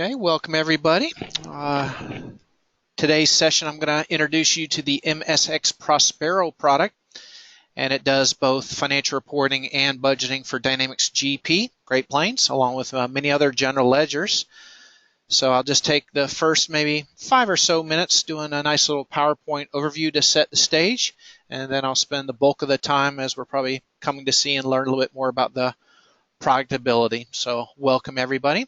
Okay, welcome everybody. Today's session I'm going to introduce you to the MSX Prospero product, and it does both financial reporting and budgeting for Dynamics GP, Great Plains, along with many other general ledgers. So I'll just take the first maybe 5 or so minutes doing a nice little PowerPoint overview to set the stage, and then I'll spend the bulk of the time, as we're probably coming to see and learn a little bit more about the product ability. So welcome everybody.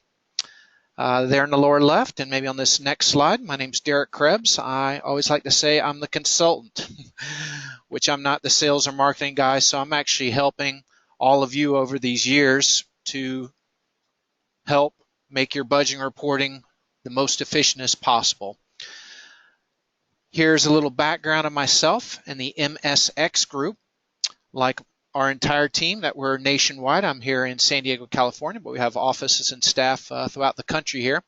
There in the lower left, and maybe on this next slide, my name's Derek Krebs. I always like to say I'm the consultant, which I'm not the sales or marketing guy, so I'm actually helping all of you over these years to help make your budgeting reporting the most efficient as possible. Here's a little background of myself and the MSX group. Like our entire team, that we're nationwide. I'm here in San Diego, California, but we have offices and staff throughout the country here.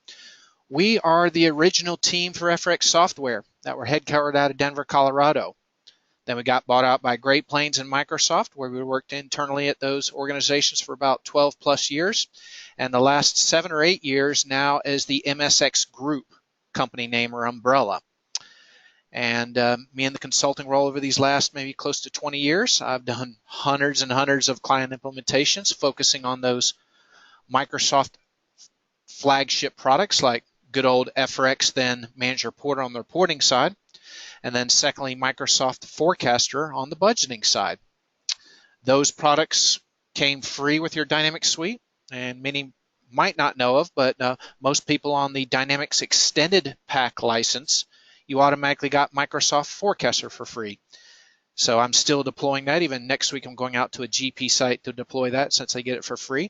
We are the original team for FRX software that were headquartered out of Denver, Colorado. Then we got bought out by Great Plains and Microsoft, where we worked internally at those organizations for about 12 plus years. And the last 7 or 8 years now as the MSX Group company name or umbrella. And me in the consulting role over these last maybe close to 20 years, I've done hundreds and hundreds of client implementations focusing on those Microsoft flagship products like good old FRX, then Manager Reporter on the reporting side, and then secondly, Microsoft Forecaster on the budgeting side. Those products came free with your Dynamics suite, and many might not know of, but most people on the Dynamics Extended Pack license, you automatically got Microsoft Forecaster for free. So I'm still deploying that. Even next week I'm going out to a GP site to deploy that since I get it for free.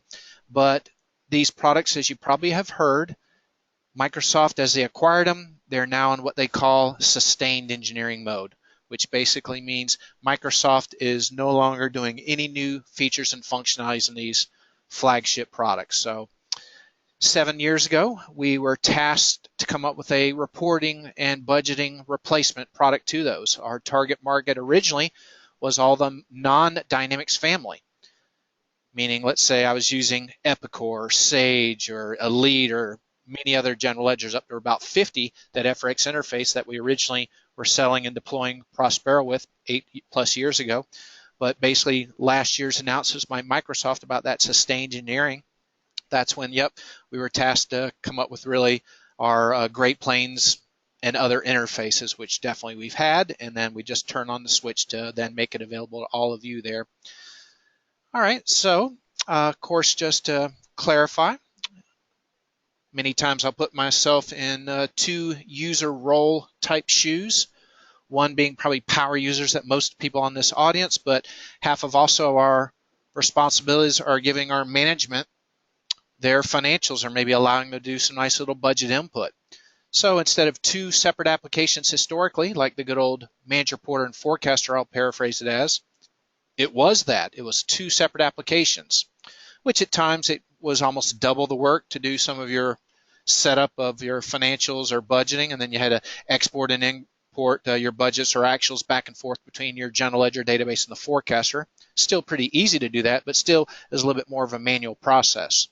But these products, as you probably have heard, Microsoft, as they acquired them, they're now in what they call sustained engineering mode, which basically means Microsoft is no longer doing any new features and functionalities in these flagship products. So 7 years ago, we were tasked to come up with a reporting and budgeting replacement product to those. Our target market originally was all the non-Dynamics family, meaning let's say I was using Epicor, Sage, or Elite, or many other general ledgers, up to about 50 that FRX interface that we originally were selling and deploying Prospero with 8 plus years ago. But basically last year's announcements by Microsoft about that sustained engineering, that's when, we were tasked to come up with really our Great Plains and other interfaces, which definitely we've had, and then we just turn on the switch to then make it available to all of you there. All right, so of course, just to clarify, many times I'll put myself in 2 user role type shoes, one being probably power users that most people on this audience, but half of also our responsibilities are giving our management their financials, or maybe allowing them to do some nice little budget input. So instead of 2 separate applications historically, like the good old Manager Reporter and Forecaster, I'll paraphrase it as, it was 2 separate applications, which at times it was almost double the work to do some of your setup of your financials or budgeting, and then you had to export and import your budgets or actuals back and forth between your general ledger database and the Forecaster. Still pretty easy to do that, but still is a little bit more of a manual process.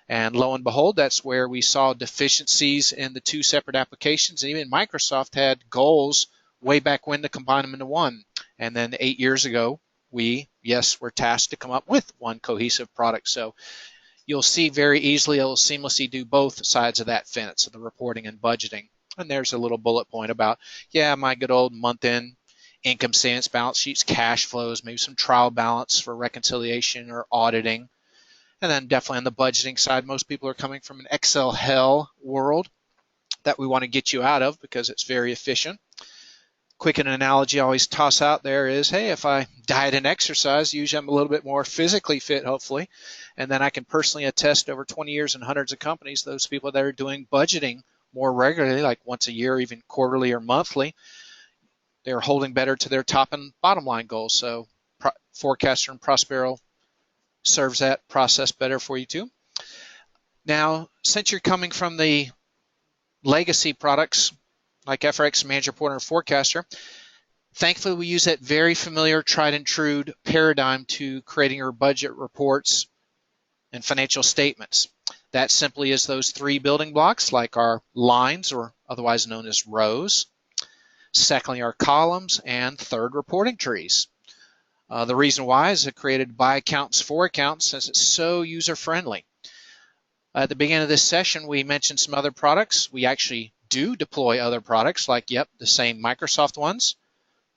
And lo and behold, that's where we saw deficiencies in the 2 separate applications. And even Microsoft had goals way back when to combine them into one. And then 8 years ago, we were tasked to come up with one cohesive product. So you'll see very easily it'll seamlessly do both sides of that fence, of the reporting and budgeting. And there's a little bullet point about, my good old month-end income statements, balance sheets, cash flows, maybe some trial balance for reconciliation or auditing. And then definitely on the budgeting side, most people are coming from an Excel hell world that we want to get you out of because it's very efficient. Quick an analogy I always toss out there is, hey, if I diet and exercise, usually I'm a little bit more physically fit, hopefully. And then I can personally attest over 20 years in hundreds of companies, those people that are doing budgeting more regularly, like once a year, even quarterly or monthly, they're holding better to their top and bottom line goals. So Forecaster and Prospero serves that process better for you too. Now, since you're coming from the legacy products like FRX, Manager Reporter, and Forecaster, thankfully we use that very familiar, tried and true paradigm to creating your budget reports and financial statements. That simply is those three building blocks, like our lines, or otherwise known as rows. Secondly, our columns, and third, reporting trees. The reason why is it created by accounts for accounts, since it's so user-friendly. At the beginning of this session, we mentioned some other products. We actually do deploy other products, like, the same Microsoft ones.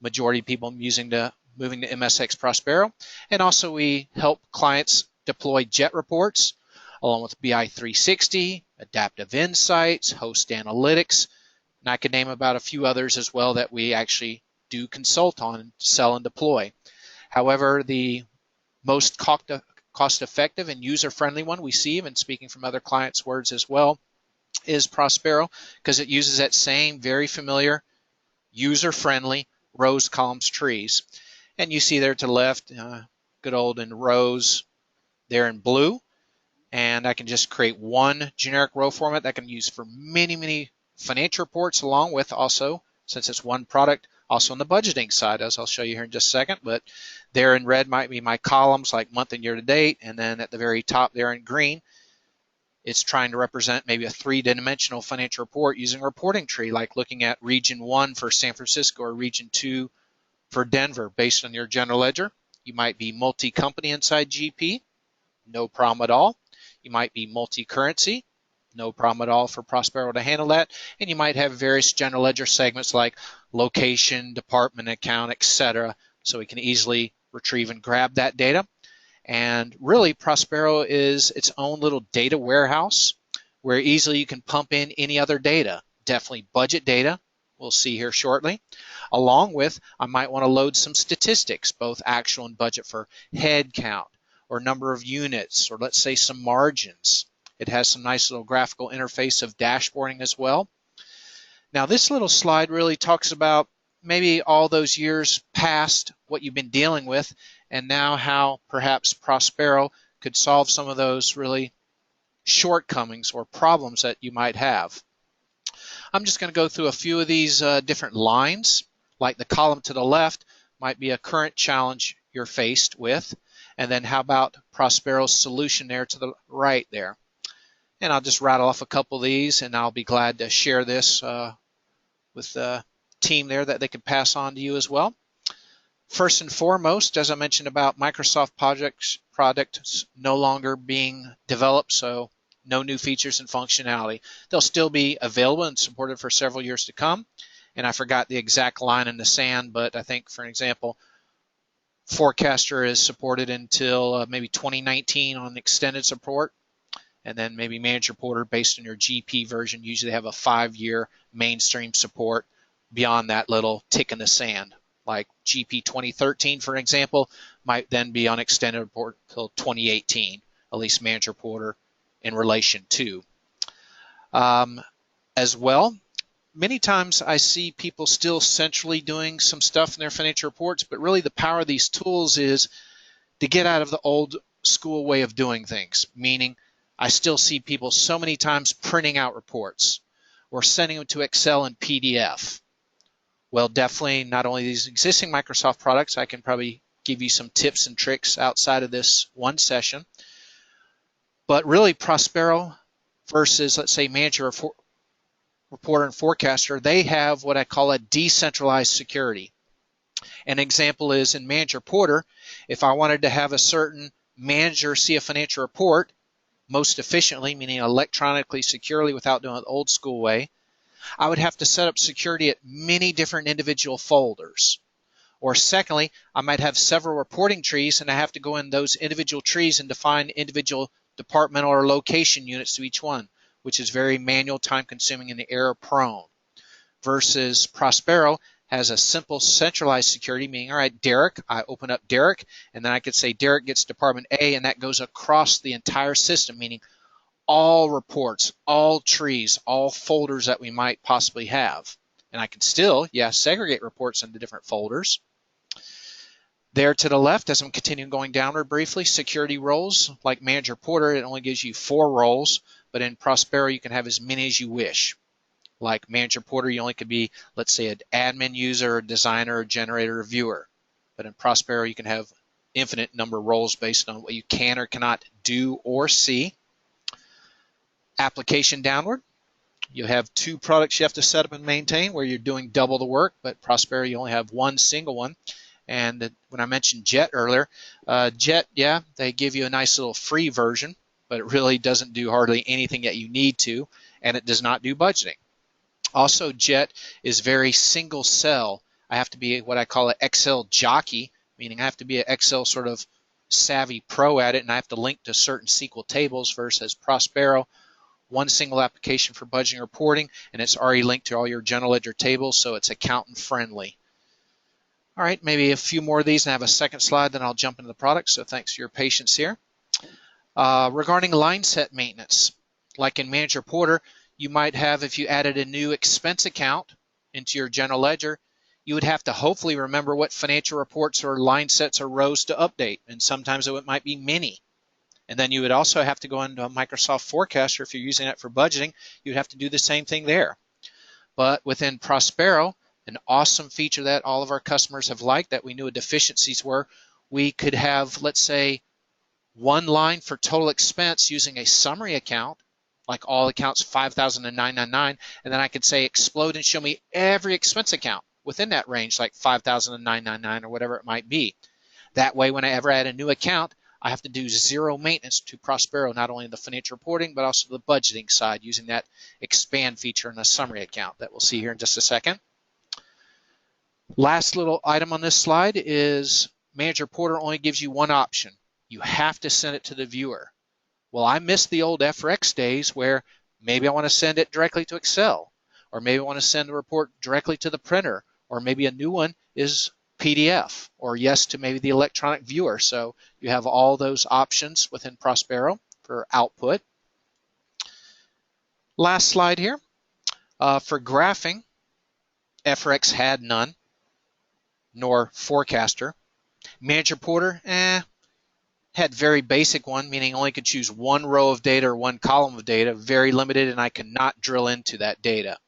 Majority of people moving to MSX Prospero. And also we help clients deploy JET reports, along with BI 360, Adaptive Insights, Host Analytics, and I could name about a few others as well that we actually do consult on, sell, and deploy. However, the most cost-effective and user-friendly one we see, and speaking from other clients' words as well, is Prospero, because it uses that same very familiar, user-friendly rows, columns, trees. And you see there to the left, good old in rows there in blue. And I can just create one generic row format that I can use for many, many financial reports, along with also, since it's one product, also on the budgeting side, as I'll show you here in just a second. But there in red might be my columns, like month and year to date, and then at the very top there in green, it's trying to represent maybe a three-dimensional financial report using a reporting tree, like looking at region 1 for San Francisco or region 2 for Denver based on your general ledger. You might be multi-company inside GP, no problem at all. You might be multi-currency, no problem at all for Prospero to handle that. And you might have various general ledger segments like location, department, account, etc. So we can easily retrieve and grab that data. And really, Prospero is its own little data warehouse where easily you can pump in any other data, definitely budget data, we'll see here shortly. Along with, I might want to load some statistics, both actual and budget, for head count or number of units, or let's say some margins. It has some nice little graphical interface of dashboarding as well. Now this little slide really talks about maybe all those years past, what you've been dealing with, and now how perhaps Prospero could solve some of those really shortcomings or problems that you might have. I'm just going to go through a few of these different lines, like the column to the left might be a current challenge you're faced with, and then how about Prospero's solution there to the right there. And I'll just rattle off a couple of these, and I'll be glad to share this with the team there that they can pass on to you as well. First and foremost, as I mentioned about Microsoft products no longer being developed, so no new features and functionality. They'll still be available and supported for several years to come. And I forgot the exact line in the sand, but I think, for an example, Forecaster is supported until maybe 2019 on extended support. And then maybe Manager Reporter, based on your GP version, usually have a 5-year mainstream support beyond that little tick in the sand. Like GP 2013, for example, might then be on extended report until 2018, at least Manager Reporter in relation to. As well, many times I see people still centrally doing some stuff in their financial reports, but really the power of these tools is to get out of the old school way of doing things, meaning I still see people so many times printing out reports or sending them to Excel and PDF. Well, definitely not only these existing Microsoft products, I can probably give you some tips and tricks outside of this one session, but really Prospero versus, let's say, Manager Reporter and Forecaster, they have what I call a decentralized security. An example is in Manager Reporter, if I wanted to have a certain manager see a financial report most efficiently, meaning electronically, securely, without doing it the old school way, I would have to set up security at many different individual folders. Or secondly, I might have several reporting trees, and I have to go in those individual trees and define individual departmental or location units to each one, which is very manual, time-consuming, and error-prone. Versus Prospero has a simple centralized security, meaning, all right, Derek, I open up Derek, and then I could say Derek gets Department A, and that goes across the entire system, meaning all reports, all trees, all folders that we might possibly have. And I can still, segregate reports into different folders. There to the left, as I'm continuing going downward briefly, security roles. Like Manager Reporter, it only gives you 4 roles, but in Prospero, you can have as many as you wish. Like Manager Reporter, you only could be, let's say, an admin user, a designer, a generator, a viewer. But in Prospero, you can have infinite number of roles based on what you can or cannot do or see. application downward. You have 2 products you have to set up and maintain where you're doing double the work, but Prospero you only have one single one. And when I mentioned Jet earlier, Jet, yeah, they give you a nice little free version, but it really doesn't do hardly anything that you need to, and it does not do budgeting. Also, Jet is very single cell. I have to be what I call an Excel jockey, meaning I have to be an Excel sort of savvy pro at it, and I have to link to certain SQL tables versus Prospero. One single application for budgeting and reporting, and it's already linked to all your general ledger tables, so it's accountant friendly. All right, maybe a few more of these, and I have a second slide, then I'll jump into the product, so thanks for your patience here. Regarding line set maintenance, like in Manager Reporter, you might have, if you added a new expense account into your general ledger, you would have to hopefully remember what financial reports or line sets or rows to update, and sometimes it might be many. And then you would also have to go into a Microsoft Forecaster. If you're using it for budgeting, you'd have to do the same thing there. But within Prospero, an awesome feature that all of our customers have liked that we knew what deficiencies were, we could have, let's say, one line for total expense using a summary account, like all accounts 5,999, and then I could say explode and show me every expense account within that range, like 5,999 or whatever it might be. That way, whenever I add a new account, I have to do zero maintenance to Prospero, not only the financial reporting, but also the budgeting side using that expand feature in a summary account that we'll see here in just a second. Last little item on this slide is Manager Reporter only gives you one option. You have to send it to the viewer. Well, I miss the old FRX days where maybe I want to send it directly to Excel, or maybe I want to send a report directly to the printer, or maybe a new one is PDF, or yes to maybe the electronic viewer. So you have all those options within Prospero for output. Last slide here. For graphing, FRX had none, nor Forecaster. Manager Reporter, had very basic one, meaning only could choose one row of data or one column of data, very limited, and I cannot drill into that data.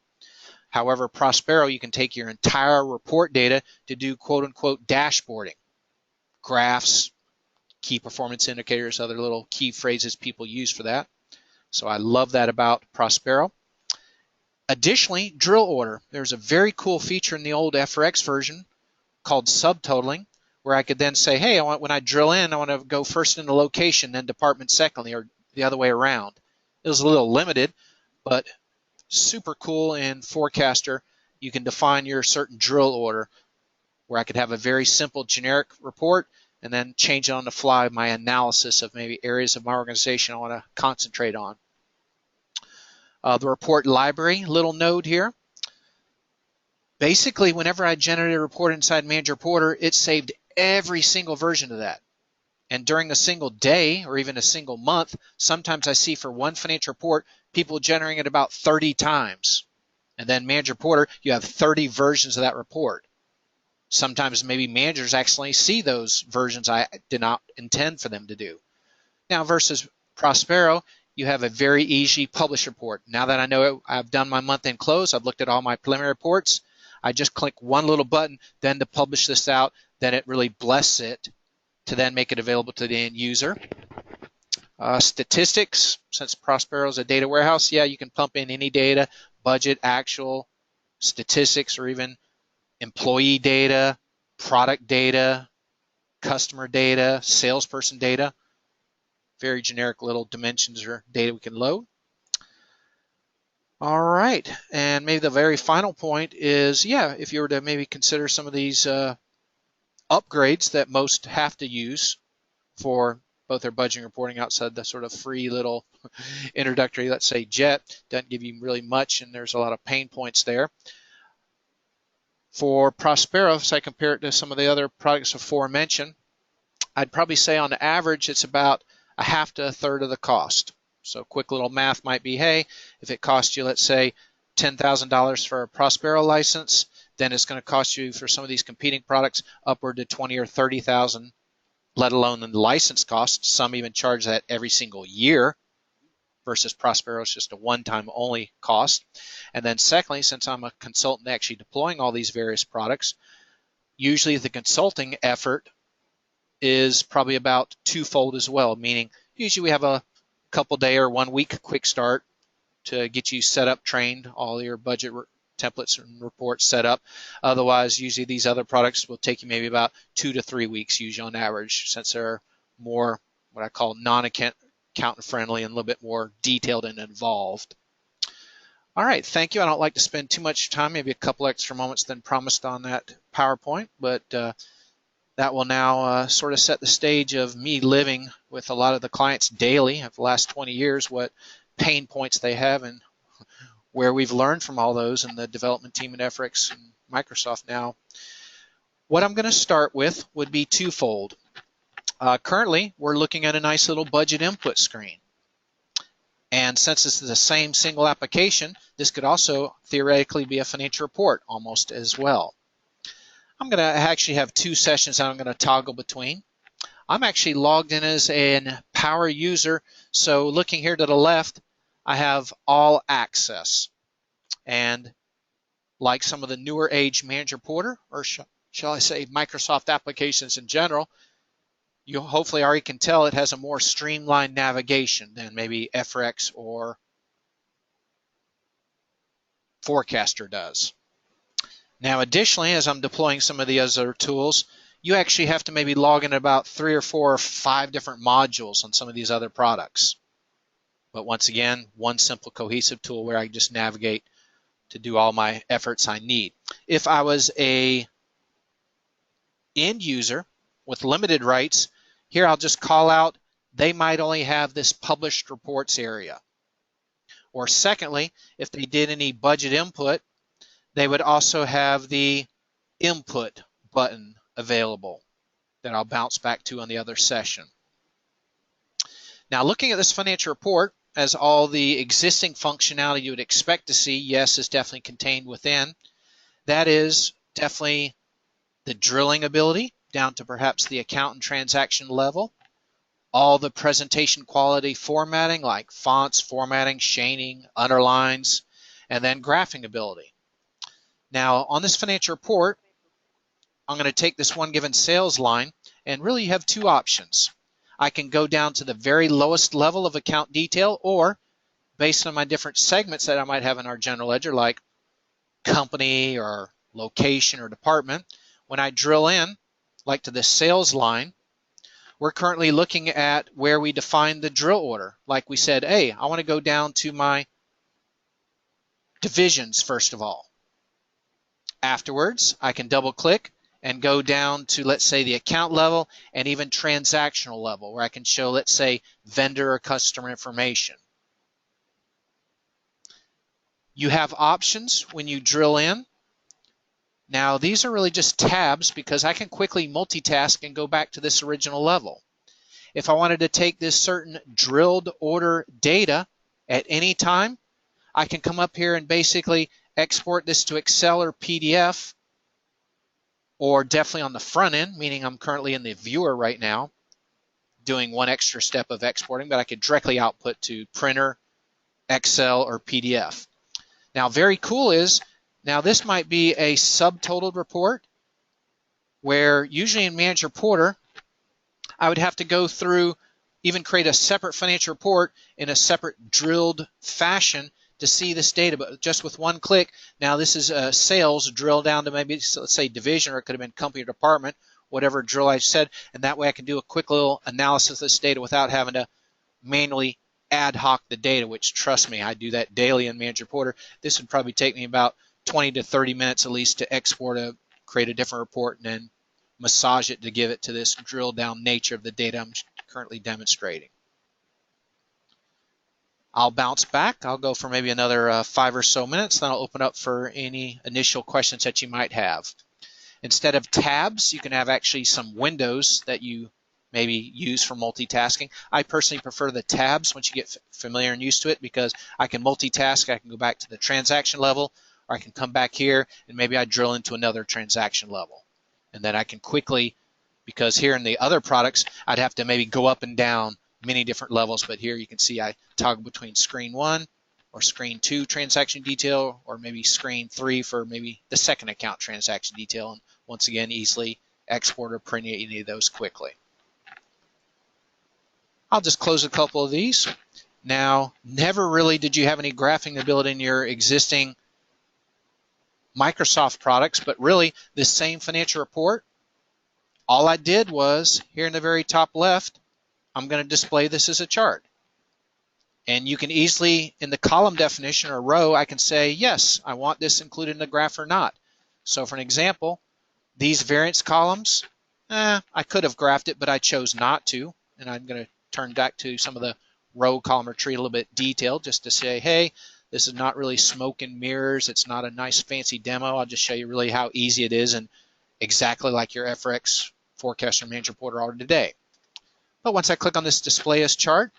However, Prospero, you can take your entire report data to do quote-unquote dashboarding, graphs, key performance indicators, other little key phrases people use for that. So I love that about Prospero. Additionally, drill order. There's a very cool feature in the old FRX version called subtotaling, where I could then say, hey, when I drill in, I want to go first into location, then department secondly, or the other way around. It was a little limited, but super cool in Forecaster. You can define your certain drill order where I could have a very simple generic report and then change it on the fly my analysis of maybe areas of my organization I want to concentrate on. The report library, little node here. Basically, whenever I generated a report inside Manager Reporter, it saved every single version of that. And during a single day or even a single month, sometimes I see for one financial report, people generating it about 30 times. And then Manager Reporter, you have 30 versions of that report. Sometimes maybe managers actually see those versions I did not intend for them to do. Now versus Prospero, you have a very easy publish report. Now that I know I've done my month-end close, I've looked at all my preliminary reports, I just click one little button, then to publish this out, then it really blesses it to then make it available to the end user. Statistics, since Prospero is a data warehouse, yeah, you can pump in any data, budget, actual, statistics, or even employee data, product data, customer data, salesperson data. Very generic little dimensions or data we can load. All right, and maybe the very final point is, yeah, if you were to maybe consider some of these upgrades that most have to use for both their budgeting reporting outside the sort of free little introductory, let's say Jet, doesn't give you really much, and there's a lot of pain points there. For Prospero, if I compare it to some of the other products aforementioned, I'd probably say on average it's about a half to a third of the cost. So quick little math might be, hey, if it costs you, let's say, $10,000 for a Prospero license, then it's going to cost you for some of these competing products upward to $20,000 or $30,000, let alone the license cost. Some even charge that every single year versus Prospero is just a one-time only cost. And then secondly, since I'm a consultant actually deploying all these various products, usually the consulting effort is probably about twofold as well, meaning usually we have a couple day or 1 week quick start to get you set up, trained, all your budget templates and reports set up. Otherwise, usually these other products will take you maybe about 2 to 3 weeks, usually on average, since they're more what I call non-accountant friendly and a little bit more detailed and involved. All right, thank you. I don't like to spend too much time, maybe a couple extra moments than promised on that PowerPoint, but that will now sort of set the stage of me living with a lot of the clients daily of the last 20 years, what pain points they have and where we've learned from all those in the development team at FX and Microsoft now. What I'm going to start with would be twofold. Currently, we're looking at a nice little budget input screen. And since this is the same single application, this could also theoretically be a financial report almost as well. I'm going to actually have 2 sessions that I'm going to toggle between. I'm actually logged in as a power user, so looking here to the left, I have all access. And like some of the newer age Manager Porter, or shall I say Microsoft applications in general, you hopefully already can tell it has a more streamlined navigation than maybe FX or Forecaster does. Now additionally, as I'm deploying some of the other tools, you actually have to maybe log in about 3 or 4 or 5 different modules on some of these other products. But once again, one simple cohesive tool where I can just navigate to do all my efforts I need. If I was a end user with limited rights, here I'll just call out they might only have this published reports area. Or secondly, if they did any budget input, they would also have the input button available that I'll bounce back to on the other session. Now looking at this financial report, as all the existing functionality you would expect to see, yes, is definitely contained within. That is definitely the drilling ability down to perhaps the account and transaction level. All the presentation quality formatting like fonts, formatting, shading, underlines, and then graphing ability. Now on this financial report, I'm going to take this one given sales line, and really you have 2 options. I can go down to the very lowest level of account detail, or based on my different segments that I might have in our general ledger, like company or location or department, when I drill in, like to the sales line, we're currently looking at where we define the drill order. Like we said, hey, I want to go down to my divisions first of all. Afterwards, I can double click and go down to, let's say, the account level and even transactional level, where I can show, let's say, vendor or customer information. You have options when you drill in. Now, these are really just tabs because I can quickly multitask and go back to this original level. If I wanted to take this certain drilled order data at any time, I can come up here and basically export this to Excel or PDF, or definitely on the front end, meaning I'm currently in the viewer right now, doing one extra step of exporting, but I could directly output to printer, Excel, or PDF. Now, very cool is, now this might be a subtotaled report, where usually in Manager Porter, I would have to go through, even create a separate financial report in a separate drilled fashion to see this data, but just with one click. Now this is sales drilled down to maybe, let's say, division, or it could have been company or department, whatever drill I said, and that way I can do a quick little analysis of this data without having to manually ad hoc the data, which, trust me, I do that daily in Manager Porter. This would probably take me about 20 to 30 minutes at least to export create a different report and then massage it to give it to this drilled down nature of the data I'm currently demonstrating. I'll bounce back. I'll go for maybe another 5 or so minutes, then I'll open up for any initial questions that you might have. Instead of tabs, you can have actually some windows that you maybe use for multitasking. I personally prefer the tabs once you get familiar and used to it, because I can multitask. I can go back to the transaction level, or I can come back here and maybe I drill into another transaction level. And then I can quickly, because here in the other products, I'd have to maybe go up and down many different levels, but here you can see I toggle between screen 1 or screen 2 transaction detail, or maybe screen 3 for maybe the second account transaction detail, and once again easily export or print any of those quickly. I'll just close a couple of these. Now, never really did you have any graphing ability in your existing Microsoft products, but really this same financial report, all I did was here in the very top left, I'm going to display this as a chart. And you can easily, in the column definition or row, I can say, yes, I want this included in the graph or not. So for an example, these variance columns, I could have graphed it, but I chose not to. And I'm going to turn back to some of the row, column, or tree a little bit detailed just to say, hey, this is not really smoke and mirrors. It's not a nice fancy demo. I'll just show you really how easy it is and exactly like your FRX forecaster manager reporter are today. But once I click on this display as chart,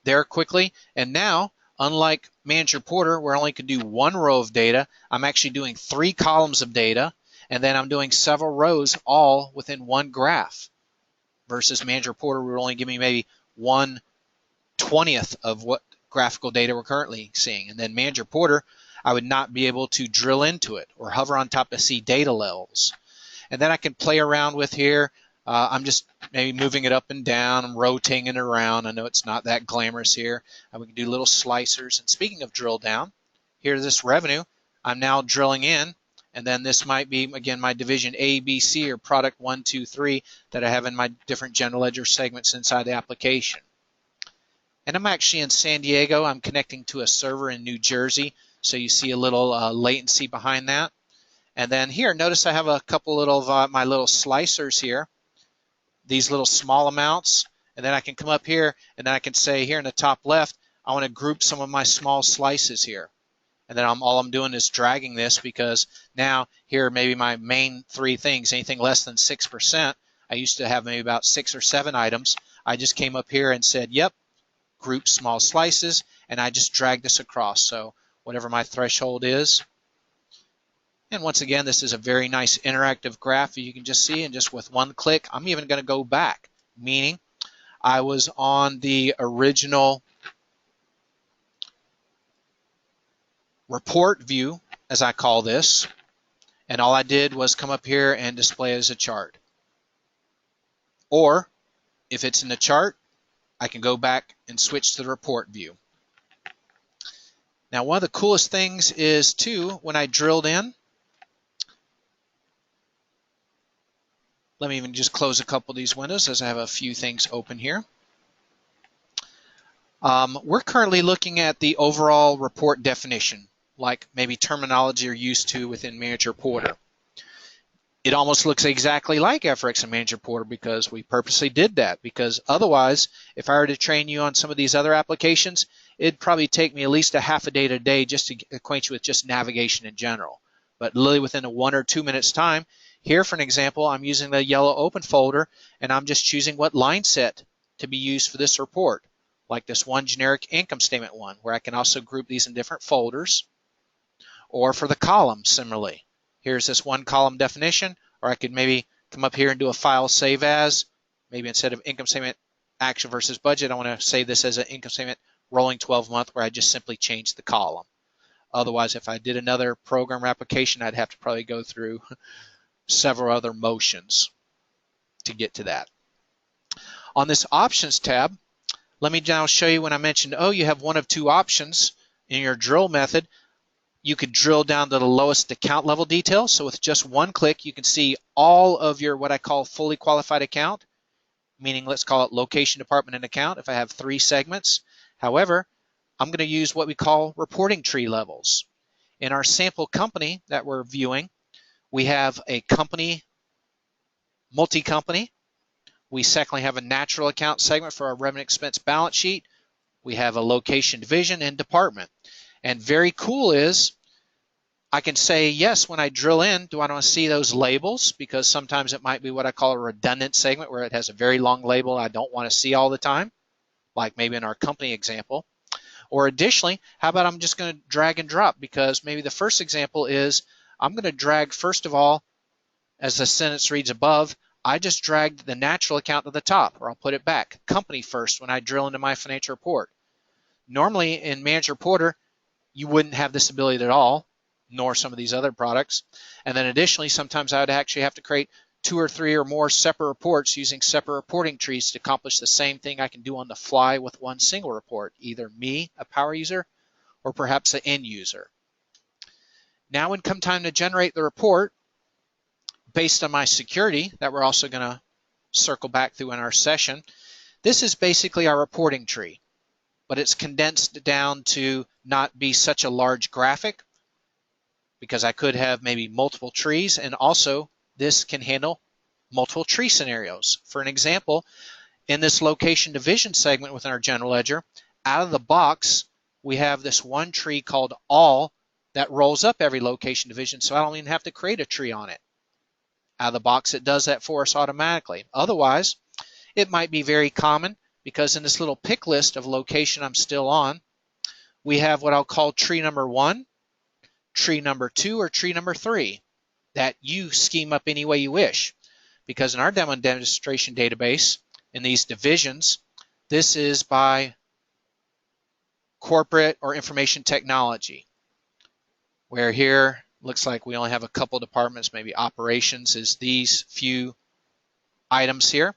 there quickly, and now, unlike Manager Porter, where I only could do one row of data, I'm actually doing 3 columns of data, and then I'm doing several rows all within one graph. Versus Manager Porter would only give me maybe 1/20th of what graphical data we're currently seeing. And then Manager Porter, I would not be able to drill into it or hover on top to see data levels. And then I can play around with here. I'm just maybe moving it up and down. I'm rotating it around. I know it's not that glamorous here. We can do little slicers. And speaking of drill down, here's this revenue. I'm now drilling in. And then this might be, again, my division A, B, C, or product 1, 2, 3 that I have in my different general ledger segments inside the application. And I'm actually in San Diego. I'm connecting to a server in New Jersey. So you see a little latency behind that. And then here, notice I have a couple little my little slicers here. These little small amounts, and then I can come up here and then I can say here in the top left, I want to group some of my small slices here. And then all I'm doing is dragging this because now here maybe my main 3 things, anything less than 6%, I used to have maybe about 6 or 7 items. I just came up here and said, yep, group small slices, and I just drag this across. So whatever my threshold is. And once again, this is a very nice interactive graph you can just see, and just with one click, I'm even going to go back, meaning I was on the original report view, as I call this, and all I did was come up here and display it as a chart. Or if it's in the chart, I can go back and switch to the report view. Now, one of the coolest things is, too, when I drilled in, let me even just close a couple of these windows as I have a few things open here. We're currently looking at the overall report definition, like maybe terminology you're used to within Manager Porter. It almost looks exactly like FRX and Manager Porter because we purposely did that, because otherwise, if I were to train you on some of these other applications, it'd probably take me at least a half a day just to acquaint you with just navigation in general. But literally within a 1 or 2 minutes time, here, for an example, I'm using the yellow open folder, and I'm just choosing what line set to be used for this report, like this one generic income statement one, where I can also group these in different folders, or for the column, similarly. Here's this one column definition, or I could maybe come up here and do a file save as, maybe instead of income statement actual versus budget, I want to save this as an income statement rolling 12-month, where I just simply change the column. Otherwise, if I did another program or application, I'd have to probably go through several other motions to get to that. On this options tab, let me now show you when I mentioned, oh, you have one of 2 options in your drill method. You could drill down to the lowest account level detail. So with just one click, you can see all of your what I call fully qualified account, meaning let's call it location, department, and account if I have 3 segments. However, I'm going to use what we call reporting tree levels. In our sample company that we're viewing, we have a company, multi-company. We secondly have a natural account segment for our revenue expense balance sheet. We have a location, division, and department. And very cool is I can say, yes, when I drill in, do I want to see those labels? Because sometimes it might be what I call a redundant segment where it has a very long label I don't want to see all the time, like maybe in our company example. Or additionally, how about I'm just going to drag and drop, because maybe the first example is I'm going to drag, first of all, as the sentence reads above, I just dragged the natural account to the top, or I'll put it back, company first when I drill into my financial report. Normally in Manager Porter, you wouldn't have this ability at all, nor some of these other products. And then additionally, sometimes I would actually have to create 2 or 3 or more separate reports using separate reporting trees to accomplish the same thing I can do on the fly with one single report, either me, a power user, or perhaps an end user. Now when come time to generate the report, based on my security that we're also going to circle back through in our session, this is basically our reporting tree, but it's condensed down to not be such a large graphic because I could have maybe multiple trees, and also this can handle multiple tree scenarios. For an example, in this location division segment within our general ledger, out of the box, we have this one tree called all that rolls up every location division, so I don't even have to create a tree on it. Out of the box, it does that for us automatically. Otherwise, it might be very common because in this little pick list of location I'm still on, we have what I'll call tree number 1, tree number 2, or tree number 3 that you scheme up any way you wish. Because in our demo and demonstration database, in these divisions, this is by corporate or information technology, where here looks like we only have a couple departments. Maybe operations is these few items here,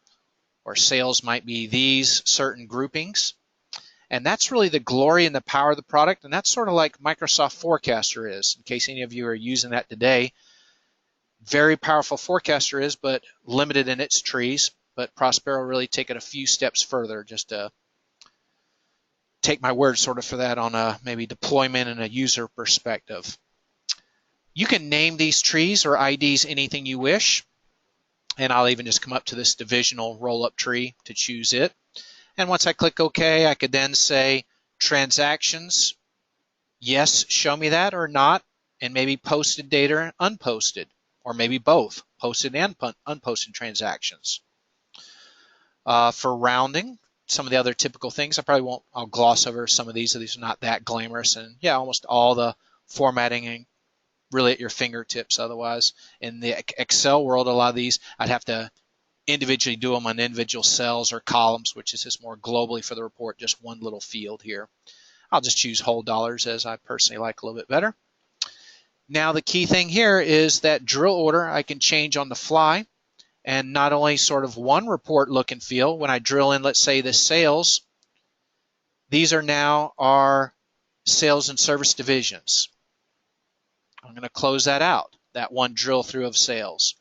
or sales might be these certain groupings. And that's really the glory and the power of the product, and that's sort of like Microsoft Forecaster is, in case any of you are using that today. Very powerful Forecaster is, but limited in its trees. But Prospero really take it a few steps further, just to take my word sort of for that on a maybe deployment and a user perspective. You can name these trees or IDs anything you wish, and I'll even just come up to this divisional roll-up tree to choose it. And once I click OK, I could then say transactions, yes, show me that, or not, and maybe posted data, unposted, or maybe both, posted and unposted transactions. For rounding, some of the other typical things, I'll gloss over some of these. These are not that glamorous, and yeah, almost all the formatting and really at your fingertips. Otherwise, in the Excel world, a lot of these I'd have to individually do them on individual cells or columns, which is just more globally for the report, just one little field here. I'll just choose whole dollars as I personally like a little bit better. Now the key thing here is that drill order I can change on the fly, and not only sort of one report look and feel. When I drill in, let's say the sales, these are now our sales and service divisions. I'm going to close that out, that one drill through of sales.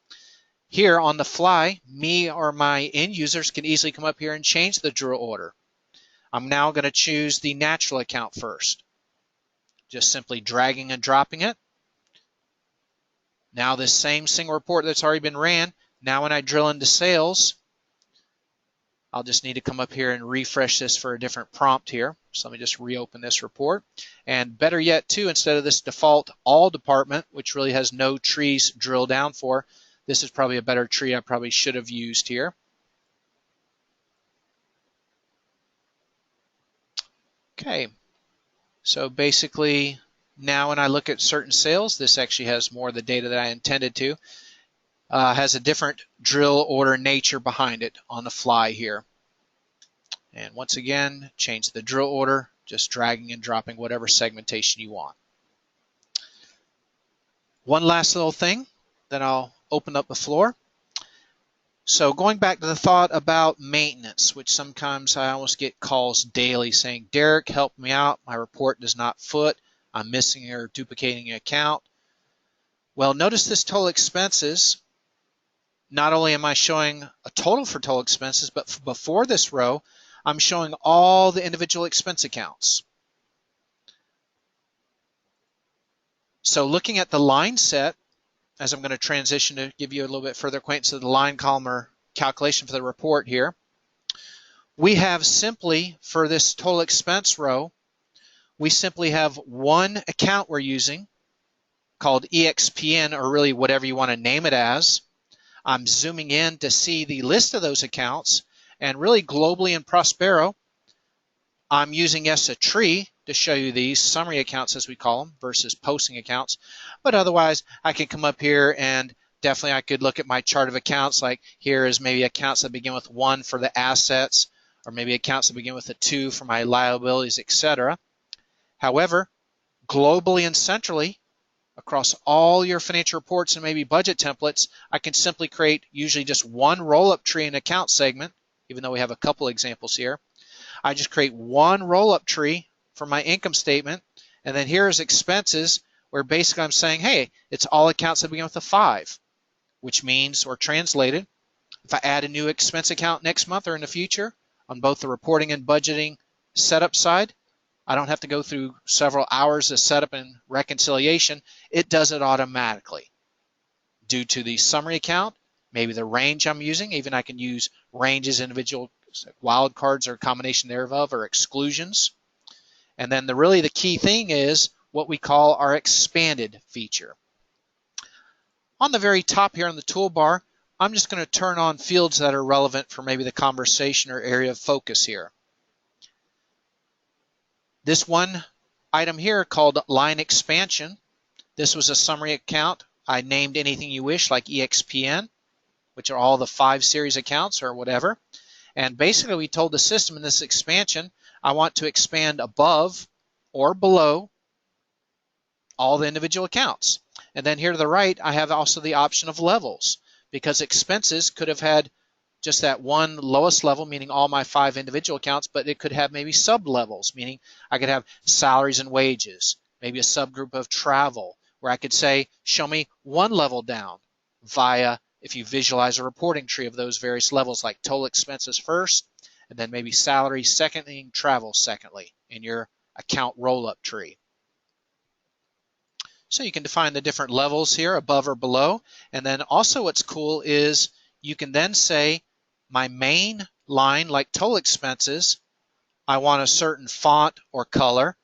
Here on the fly, me or my end users can easily come up here and change the drill order. I'm now going to choose the natural account first. Just simply dragging and dropping it. Now this same single report that's already been ran, now when I drill into sales, I'll just need to come up here and refresh this for a different prompt here. So let me just reopen this report. And better yet too, instead of this default all department, which really has no trees drilled down for, this is probably a better tree I probably should have used here. Okay, so basically now when I look at certain sales, this actually has more of the data that I intended to. Has a different drill order nature behind it on the fly here. And once again, change the drill order, just dragging and dropping whatever segmentation you want. One last little thing, then I'll open up the floor. So going back to the thought about maintenance, which sometimes I almost get calls daily saying, Derek, help me out. My report does not foot. I'm missing or duplicating an account. Well, notice this total expenses. Not only am I showing a total for total expenses, but before this row, I'm showing all the individual expense accounts. So looking at the line set, as I'm going to transition to give you a little bit further acquaintance with the line column or calculation for the report here, we have simply, for this total expense row, we simply have one account we're using called EXPN, or really whatever you want to name it as. I'm zooming in to see the list of those accounts, and really globally in Prospero, I'm using a tree to show you these summary accounts, as we call them, versus posting accounts. But otherwise, I can come up here and definitely I could look at my chart of accounts. Like here is maybe accounts that begin with 1 for the assets, or maybe accounts that begin with a 2 for my liabilities, etc. However, globally and centrally, across all your financial reports and maybe budget templates, I can simply create usually just one roll-up tree in account segment, even though we have a couple examples here. I just create one roll-up tree for my income statement, and then here's expenses, where basically I'm saying, hey, it's all accounts that begin with a 5, which means, or translated, if I add a new expense account next month or in the future on both the reporting and budgeting setup side, I don't have to go through several hours of setup and reconciliation. It does it automatically. Due to the summary account, maybe the range I'm using, even I can use ranges, individual wildcards or a combination thereof, or exclusions. And then really the key thing is what we call our expanded feature. On the very top here on the toolbar, I'm just going to turn on fields that are relevant for maybe the conversation or area of focus here. This one item here called line expansion, this was a summary account. I named anything you wish, like EXPN, which are all the 5 series accounts or whatever. And basically we told the system in this expansion, I want to expand above or below all the individual accounts. And then here to the right, I have also the option of levels, because expenses could have had just that one lowest level, meaning all my 5 individual accounts, but it could have maybe sub-levels, meaning I could have salaries and wages, maybe a subgroup of travel, where I could say, show me one level down via, if you visualize a reporting tree of those various levels, like total expenses first, and then maybe salary secondly, and travel secondly in your account roll-up tree. So you can define the different levels here, above or below. And then also what's cool is you can then say, my main line, like total expenses, I want a certain font or color.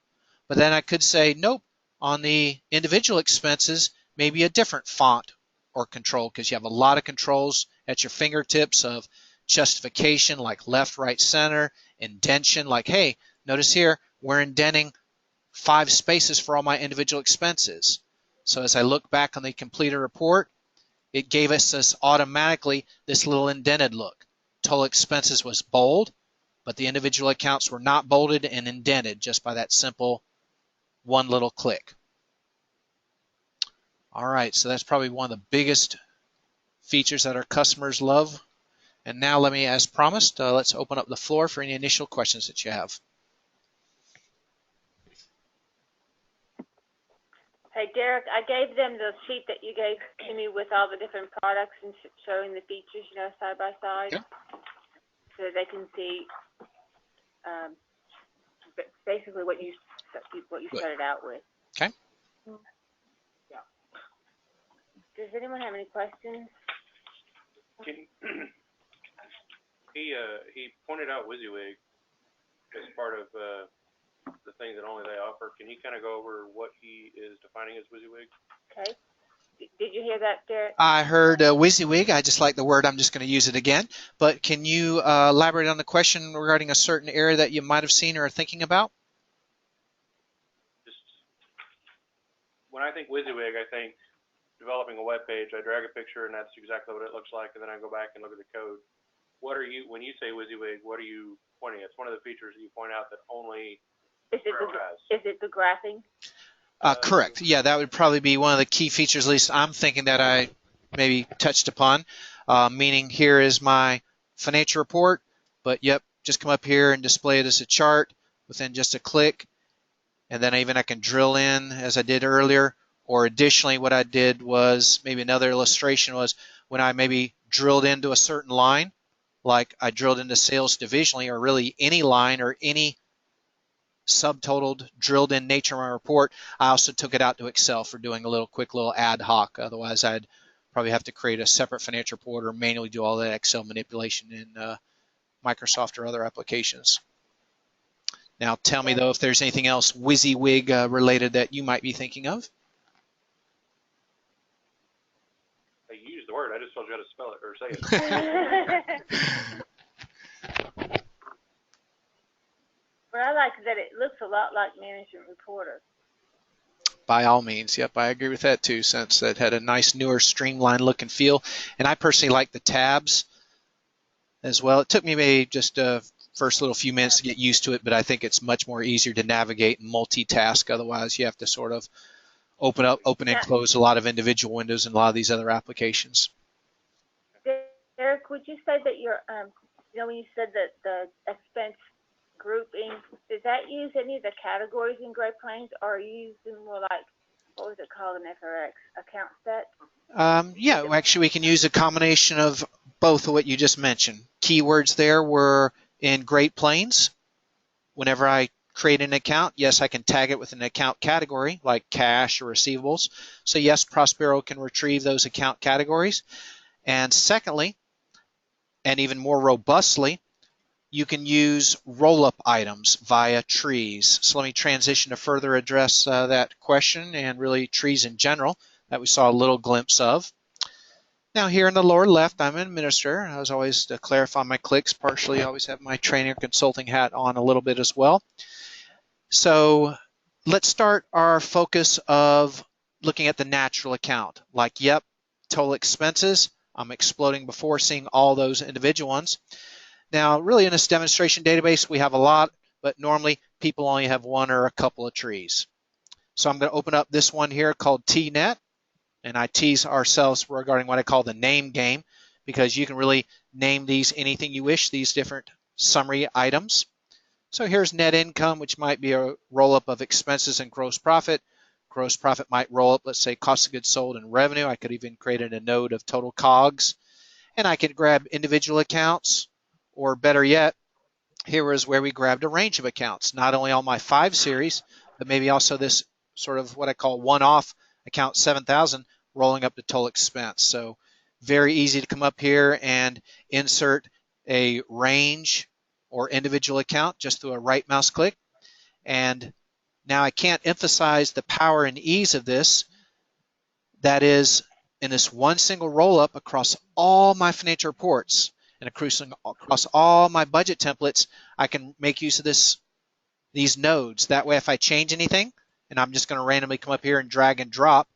But then I could say, nope, on the individual expenses, maybe a different font or control, because you have a lot of controls at your fingertips of justification, like left, right, center, indentation, like, hey, notice here, we're indenting 5 spaces for all my individual expenses. So as I look back on the completed report, it gave us this automatically this little indented look. Total expenses was bold, but the individual accounts were not bolded and indented just by that simple one little click. All right, so that's probably one of the biggest features that our customers love. And now let me, as promised, let's open up the floor for any initial questions that you have. Hey, Derek, I gave them the sheet that you gave to me with all the different products and showing the features, you know, side by side, Okay. so they can see basically what you started out with. Okay. Yeah. Does anyone have any questions? He pointed out WYSIWYG as part of the thing that only they offer. Can you kind of go over what he is defining as WYSIWYG? Okay. Did you hear that, Derek? I heard WYSIWYG. I just like the word. I'm just going to use it again. But can you elaborate on the question regarding a certain area that you might have seen or are thinking about? Just when I think WYSIWYG, I think developing a web page. I drag a picture, and that's exactly what it looks like, and then I go back and look at the code. What are you, when you say WYSIWYG, what are you pointing at? It's one of the features that you point out that only Prospero has. Is it the graphing? Correct. Yeah, that would probably be one of the key features, at least I'm thinking, that I maybe touched upon, meaning here is my financial report, but yep, just come up here and display it as a chart within just a click, and then I can drill in as I did earlier, or additionally what I did was, maybe another illustration was when I maybe drilled into a certain line, like I drilled into sales divisionally, or really any line or any subtotaled, drilled in nature of my report, I also took it out to Excel for doing a little quick little ad hoc. Otherwise, I'd probably have to create a separate financial report or manually do all that Excel manipulation in Microsoft or other applications. Now, tell me, though, if there's anything else WYSIWYG related that you might be thinking of. You used the word. I just told you how to spell it or say it. But I like that it looks a lot like Management Reporter. By all means, yep, I agree with that too, since it had a nice, newer, streamlined look and feel. And I personally like the tabs as well. It took me maybe just first little few minutes to get used to it, but I think it's much more easier to navigate and multitask. Otherwise, you have to sort of open and Now, close a lot of individual windows in a lot of these other applications. Derek, would you say that your, when you said that the expense grouping, does that use any of the categories in Great Plains, or are you using more like, what was it called in FRX, account set? Yeah, actually, we can use a combination of both of what you just mentioned. Keywords there were in Great Plains. Whenever I create an account, yes, I can tag it with an account category like cash or receivables. So yes, Prospero can retrieve those account categories. And secondly, and even more robustly, you can use roll-up items via trees. So let me transition to further address that question and really trees in general that we saw a little glimpse of. Now here in the lower left, I'm an administrator. I was always, to clarify my clicks, partially I always have my training or consulting hat on a little bit as well. So let's start our focus of looking at the natural account. Like, yep, total expenses. I'm exploding before seeing all those individual ones. Now, really in this demonstration database, we have a lot, but normally people only have one or a couple of trees. So I'm going to open up this one here called TNet, and I tease ourselves regarding what I call the name game, because you can really name these anything you wish, these different summary items. So here's net income, which might be a roll-up of expenses and gross profit. Gross profit might roll up, let's say, cost of goods sold and revenue. I could even create a node of total COGS. And I could grab individual accounts, or better yet, here is where we grabbed a range of accounts, not only on my 5 series, but maybe also this sort of what I call one-off account 7,000 rolling up to total expense. So very easy to come up here and insert a range or individual account just through a right mouse click. And now I can't emphasize the power and ease of this. That is, in this one single roll-up across all my financial reports and across all my budget templates, I can make use of these nodes. That way, if I change anything, and I'm just going to randomly come up here and drag and drop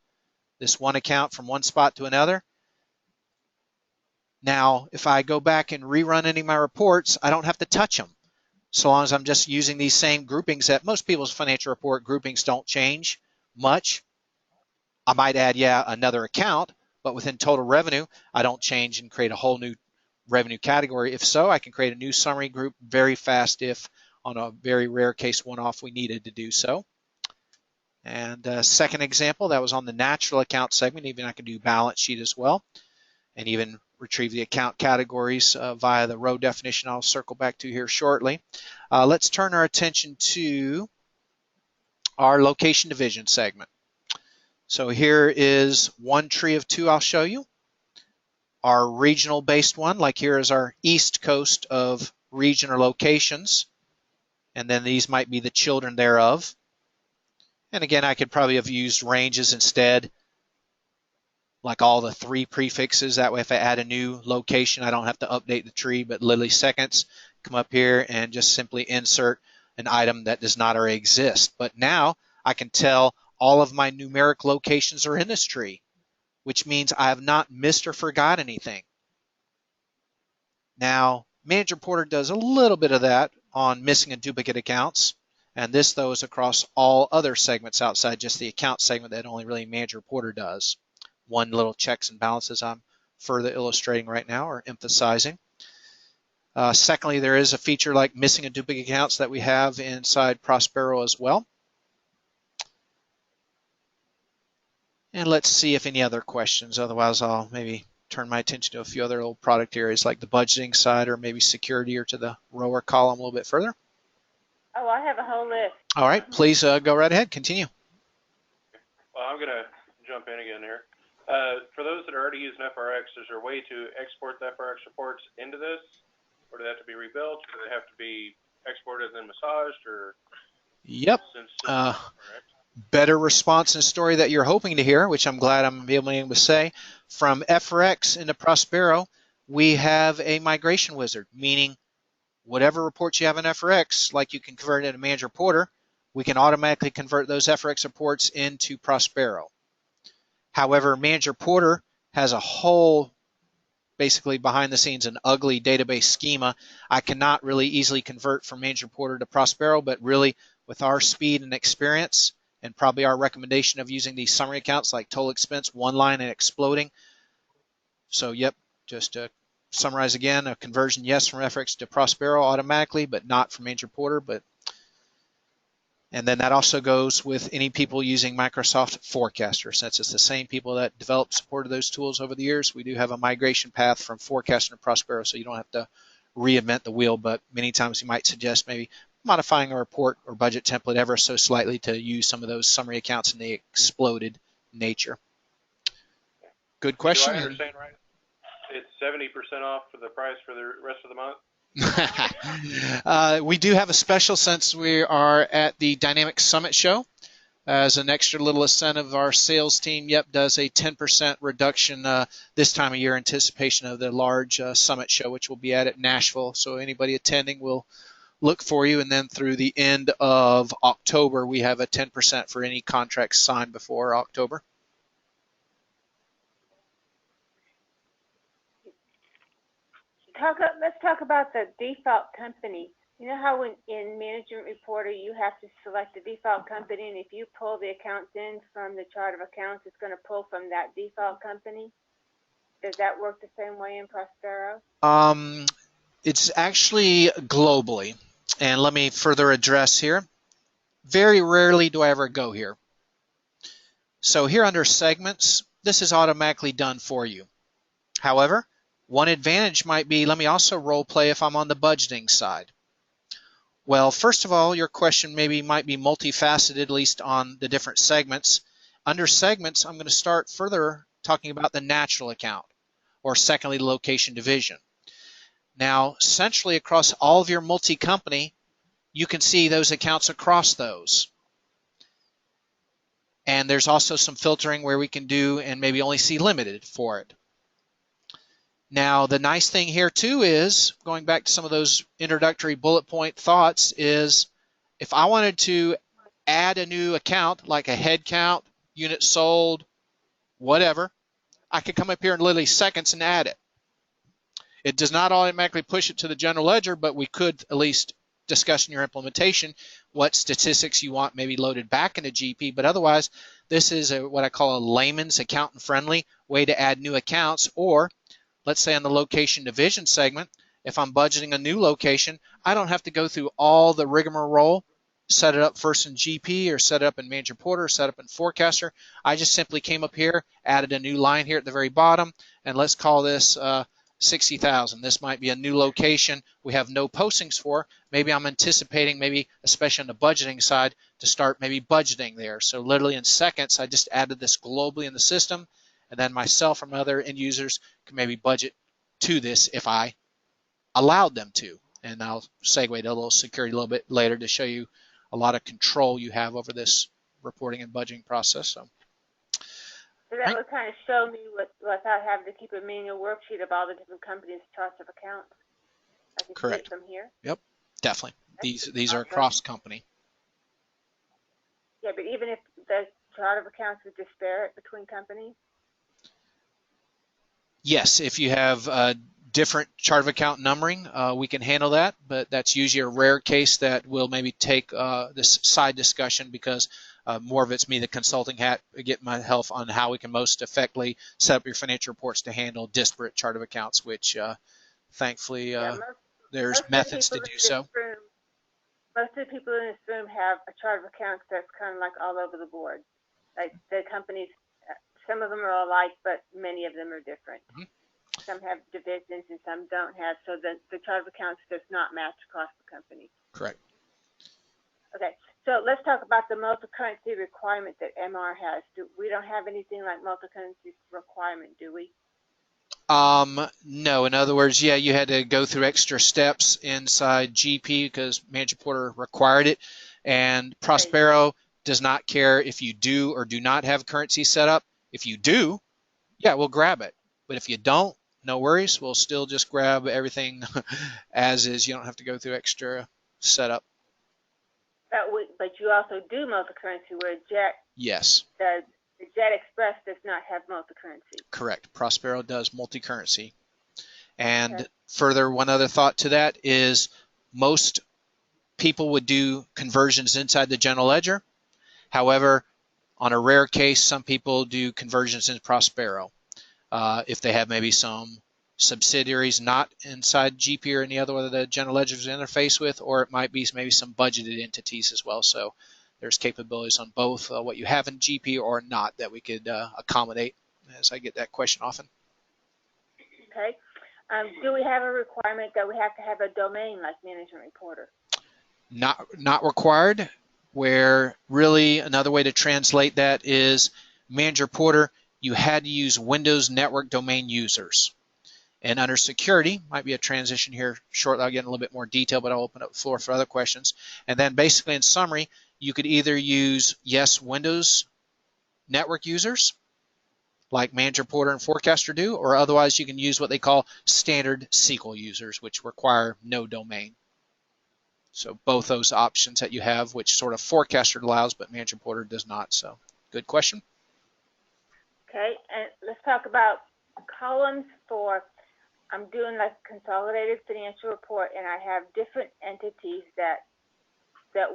this one account from one spot to another. Now, if I go back and rerun any of my reports, I don't have to touch them. So long as I'm just using these same groupings that most people's financial report groupings don't change much. I might add, yeah, another account, but within total revenue, I don't change and create a whole new revenue category. If so, I can create a new summary group very fast if on a very rare case one-off we needed to do so. And second example, that was on the natural account segment. Even I can do balance sheet as well, and even retrieve the account categories via the row definition I'll circle back to here shortly. Let's turn our attention to our location division segment. So here is one tree of 2 I'll show you. Our regional based one, like here is our east coast of region or locations, and then these might be the children thereof. And again, I could probably have used ranges instead, like all the 3 prefixes. That way, if I add a new location, I don't have to update the tree, but literally seconds, come up here and just simply insert an item that does not already exist. But now I can tell all of my numeric locations are in this tree, which means I have not missed or forgot anything. Now, Manager Porter does a little bit of that on missing and duplicate accounts. And this, though, is across all other segments outside just the account segment that only really Manager Porter does. One little checks and balances I'm further illustrating right now or emphasizing. Secondly, there is a feature like missing and duplicate accounts that we have inside Prospero as well. And let's see if any other questions. Otherwise, I'll maybe turn my attention to a few other little product areas like the budgeting side or maybe security or to the row or column a little bit further. Oh, I have a whole list. All right, please go right ahead. Continue. Well, I'm going to jump in again here. For those that are already using FRX, is there a way to export the FRX reports into this? Or do they have to be rebuilt? Or do they have to be exported and then massaged? Or Yep. Better response and story that you're hoping to hear, which I'm glad I'm able to say. From FRX into Prospero, we have a migration wizard, meaning whatever reports you have in FRX, like you can convert it into Manager Porter, we can automatically convert those FRX reports into Prospero. However, Manager Porter has a whole, basically behind the scenes, an ugly database schema. I cannot really easily convert from Manager Porter to Prospero, but really with our speed and experience, and probably our recommendation of using these summary accounts like total expense, one line and exploding. So yep, just to summarize again, a conversion yes from FX to Prospero automatically, but not from Major Porter. And then that also goes with any people using Microsoft Forecaster. Since it's the same people that developed, supported those tools over the years, we do have a migration path from Forecaster to Prospero, so you don't have to reinvent the wheel, but many times you might suggest maybe modifying a report or budget template ever so slightly to use some of those summary accounts in the exploded nature. Good question. Do I understand right? It's 70% off for the price for the rest of the month? We do have a special since we are at the Dynamics Summit show. As an extra little incentive, our sales team, does a 10% reduction this time of year in anticipation of the large summit show, which will be at Nashville. So anybody attending will look for you. And then through the end of October, we have a 10% for any contracts signed before October. Let's talk about the default company. You know how in Management Reporter you have to select the default company, and if you pull the accounts in from the chart of accounts, it's going to pull from that default company? Does that work the same way in Prospero? It's actually globally. And let me further address here. Very rarely do I ever go here. So here under segments, this is automatically done for you. However, one advantage might be, let me also role play if I'm on the budgeting side. Well, first of all, your question might be multifaceted, at least on the different segments. Under segments, I'm going to start further talking about the natural account, or secondly, location division. Now, centrally across all of your multi-company, you can see those accounts across those. And there's also some filtering where we can do and maybe only see limited for it. Now, the nice thing here too is, going back to some of those introductory bullet point thoughts, is if I wanted to add a new account, like a head count, unit sold, whatever, I could come up here in literally seconds and add it. It does not automatically push it to the general ledger, but we could at least discuss in your implementation what statistics you want maybe loaded back into GP, but otherwise this is what I call a layman's accountant-friendly way to add new accounts. Or let's say on the location division segment, if I'm budgeting a new location, I don't have to go through all the rigmarole, set it up first in GP or set it up in Manager Porter, set up in Forecaster. I just simply came up here, added a new line here at the very bottom, and let's call this 60,000. This might be a new location we have no postings for. Maybe I'm anticipating, maybe especially on the budgeting side, to start maybe budgeting there. So literally in seconds, I just added this globally in the system, and then myself or my other end users can maybe budget to this if I allowed them to. And I'll segue to a little security a little bit later to show you a lot of control you have over this reporting and budgeting process. So that would kind of show me without having to keep a manual worksheet of all the different companies' charts of accounts. I can Correct. see it from here. Yep, definitely. These are awesome. cross-company. Yeah, but even if the chart of accounts is disparate between companies? Yes, if you have different chart of account numbering, we can handle that, but that's usually a rare case that we'll maybe take this side discussion, because more of it's me, the consulting hat, get my help on how we can most effectively set up your financial reports to handle disparate chart of accounts, which thankfully there's methods to do so. Most of the people in this room have a chart of accounts that's kind of like all over the board. Like the companies, some of them are alike, but many of them are different. Mm-hmm. Some have divisions and some don't have, so the chart of accounts does not match across the company. Correct. Okay, so let's talk about the multi-currency requirement that MR has. We don't have anything like multi-currency requirement, do we? No. In other words, yeah, you had to go through extra steps inside GP because Manager Porter required it, and Prospero does not care if you do or do not have currency set up. If you do, yeah, we'll grab it. But if you don't, no worries. We'll still just grab everything as is. You don't have to go through extra setup. But you also do multi-currency where Jet yes. does. The Jet Express does not have multi-currency. Correct. Prospero does multi-currency. And further, one other thought to that is most people would do conversions inside the general ledger. However, on a rare case, some people do conversions in Prospero. If they have maybe some subsidiaries not inside GP or any other one that the general ledgers interface with, or it might be maybe some budgeted entities as well. So there's capabilities on both what you have in GP or not that we could accommodate, as I get that question often. Okay. Do we have a requirement that we have to have a domain like Management Reporter? Not required, where really another way to translate that is Manager Porter, you had to use Windows Network Domain Users. And under security, might be a transition here shortly. I'll get in a little bit more detail, but I'll open up the floor for other questions. And then basically in summary, you could either use, yes, Windows Network Users, like Manager Porter and Forecaster do, or otherwise you can use what they call standard SQL users, which require no domain. So both those options that you have, which sort of Forecaster allows, but Manager Porter does not. So good question. Okay, and let's talk about columns for, I'm doing like a consolidated financial report, and I have different entities that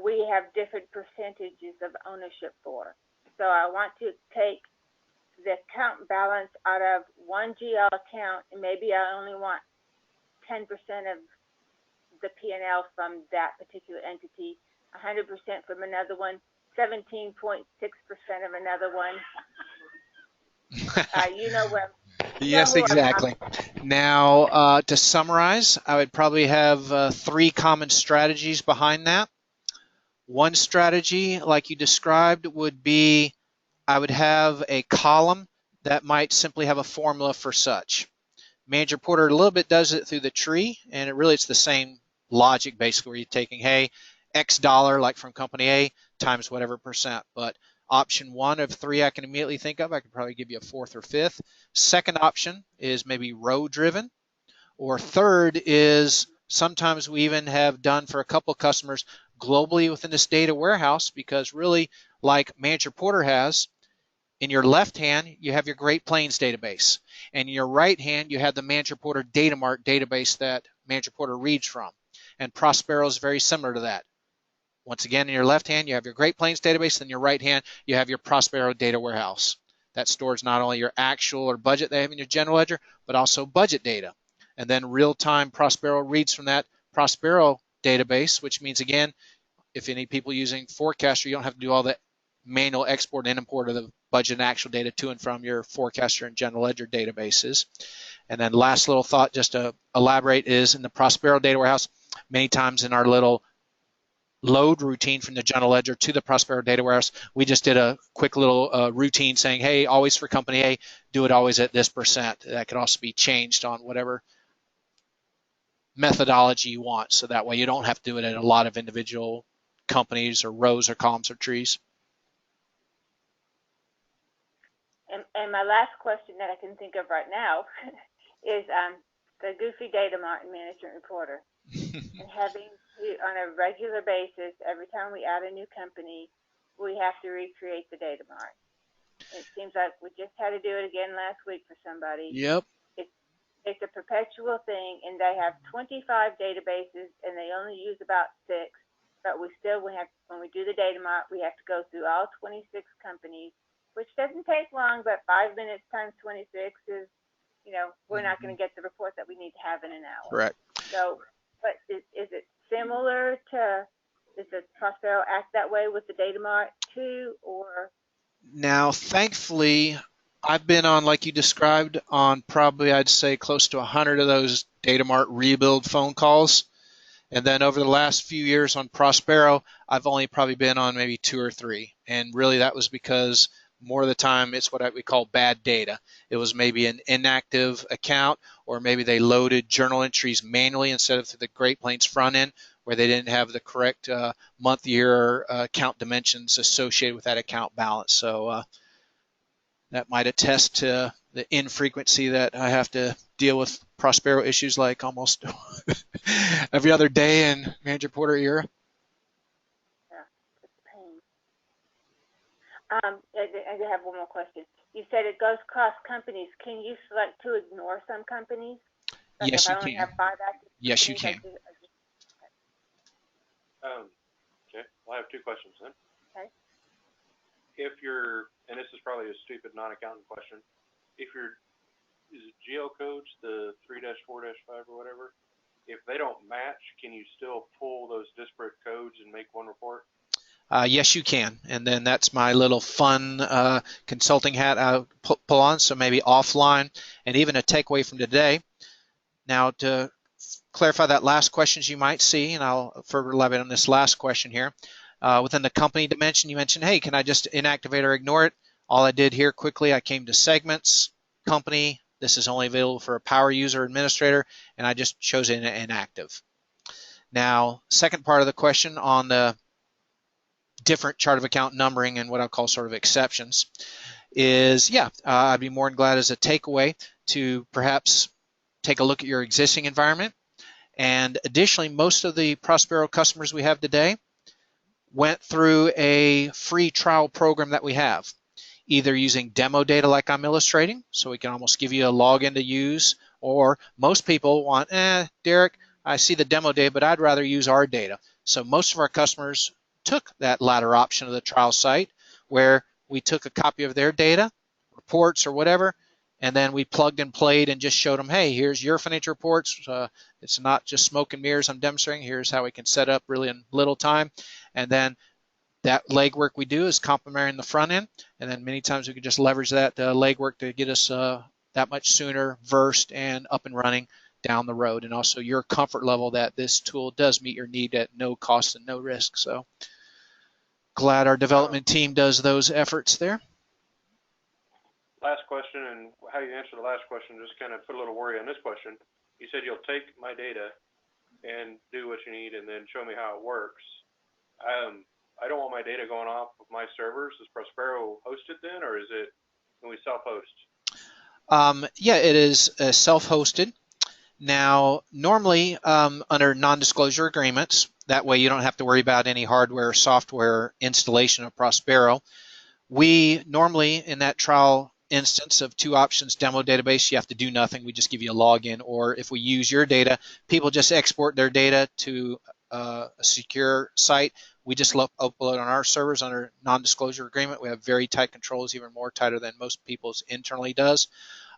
we have different percentages of ownership for. So I want to take the account balance out of one GL account, and maybe I only want 10% of the P&L from that particular entity, 100% from another one, 17.6% of another one. You know where. Yes, exactly. Now, to summarize, I would probably have 3 common strategies behind that. One strategy, like you described, would be I would have a column that might simply have a formula for such. Manager Porter a little bit does it through the tree, and it's the same logic basically, where you're taking, hey, X dollar, like from company A, times whatever percent. But option 1 of 3 I can immediately think of, I could probably give you a 4th or 5th. Second option is maybe row driven, or third is sometimes we even have done for a couple customers globally within this data warehouse, because really, like Manager Porter has, in your left hand, you have your Great Plains database. And in your right hand, you have the Manager Porter Data Mart database that Manager Porter reads from. And Prospero is very similar to that. Once again, in your left hand, you have your Great Plains database. In your right hand, you have your Prospero data warehouse. That stores not only your actual or budget they have in your general ledger, but also budget data. And then real-time Prospero reads from that Prospero database, which means, again, if any people using Forecaster, you don't have to do all the manual export and import of the budget and actual data to and from your Forecaster and general ledger databases. And then last little thought, just to elaborate, is in the Prospero data warehouse, many times in our little load routine from the general ledger to the Prospero data warehouse, we just did a quick little routine saying, hey, always for company A, do it always at this percent. That could also be changed on whatever methodology you want, so that way you don't have to do it at a lot of individual companies or rows or columns or trees. And my last question that I can think of right now is the goofy data mart and Management Reporter. And having to, on a regular basis, every time we add a new company, we have to recreate the data mart. It seems like we just had to do it again last week for somebody. Yep. It's a perpetual thing, and they have 25 databases, and they only use about 6. But we still, when we do the data mart, we have to go through all 26 companies, which doesn't take long, but 5 minutes times 26 is, we're not going to get the report that we need to have in an hour. Correct. So, but is it similar to, does the Prospero act that way with the data mart too, or? Now, thankfully, I've been on, like you described, on probably I'd say close to 100 of those data mart rebuild phone calls. And then over the last few years on Prospero, I've only probably been on maybe 2 or 3. And really that was because more of the time it's what we call bad data. It was maybe an inactive account, or maybe they loaded journal entries manually instead of through the Great Plains front end, where they didn't have the correct month, year, account dimensions associated with that account balance. So that might attest to the infrequency that I have to deal with Prospero issues like almost every other day in Manager Porter era. Yeah, it's a pain. I have one more question. You said it goes cross companies. Can you select to ignore some companies? Like Yes, if you I only can. have 5 active Yes, you companies, can. Okay, well, I have 2 questions then. Okay. if you're, and this is probably a stupid non-accountant question, if you're, is it geocodes, the 3-4-5 or whatever, if they don't match, can you still pull those disparate codes and make one report? Yes, you can. And then that's my little fun consulting hat I pull on, so maybe offline, and even a takeaway from today. Now, to clarify that last questions you might see, and I'll further elaborate on this last question here. Within the company dimension, you mentioned, hey, can I just inactivate or ignore it? All I did here quickly, I came to segments, company. This is only available for a power user administrator, and I just chose inactive. Now, second part of the question on the different chart of account numbering and what I'll call sort of exceptions is, yeah, I'd be more than glad as a takeaway to perhaps take a look at your existing environment. And additionally, most of the Prospero customers we have today went through a free trial program that we have, either using demo data like I'm illustrating, so we can almost give you a login to use, or most people want, Derek, I see the demo data, but I'd rather use our data. So most of our customers took that latter option of the trial site, where we took a copy of their data, reports or whatever, and then we plugged and played and just showed them, hey, here's your financial reports. It's not just smoke and mirrors I'm demonstrating. Here's how we can set up really in little time. And then that legwork we do is complementing the front end. And then many times we can just leverage that legwork to get us that much sooner versed and up and running down the road. And also your comfort level that this tool does meet your need at no cost and no risk. So glad our development team does those efforts there. Last question, and how you answer the last question just kind of put a little worry on this question. You said you'll take my data and do what you need and then show me how it works. I don't want my data going off of my servers. Is Prospero hosted then, or is it, can we self-host? Yeah, it is self-hosted. Now, normally under non-disclosure agreements, that way you don't have to worry about any hardware or software installation of Prospero. We normally, in that trial instance of two options, demo database, you have to do nothing. We just give you a login. Or if we use your data, people just export their data to a secure site. We just upload on our servers under non-disclosure agreement. We have very tight controls, even more tighter than most people's internally does.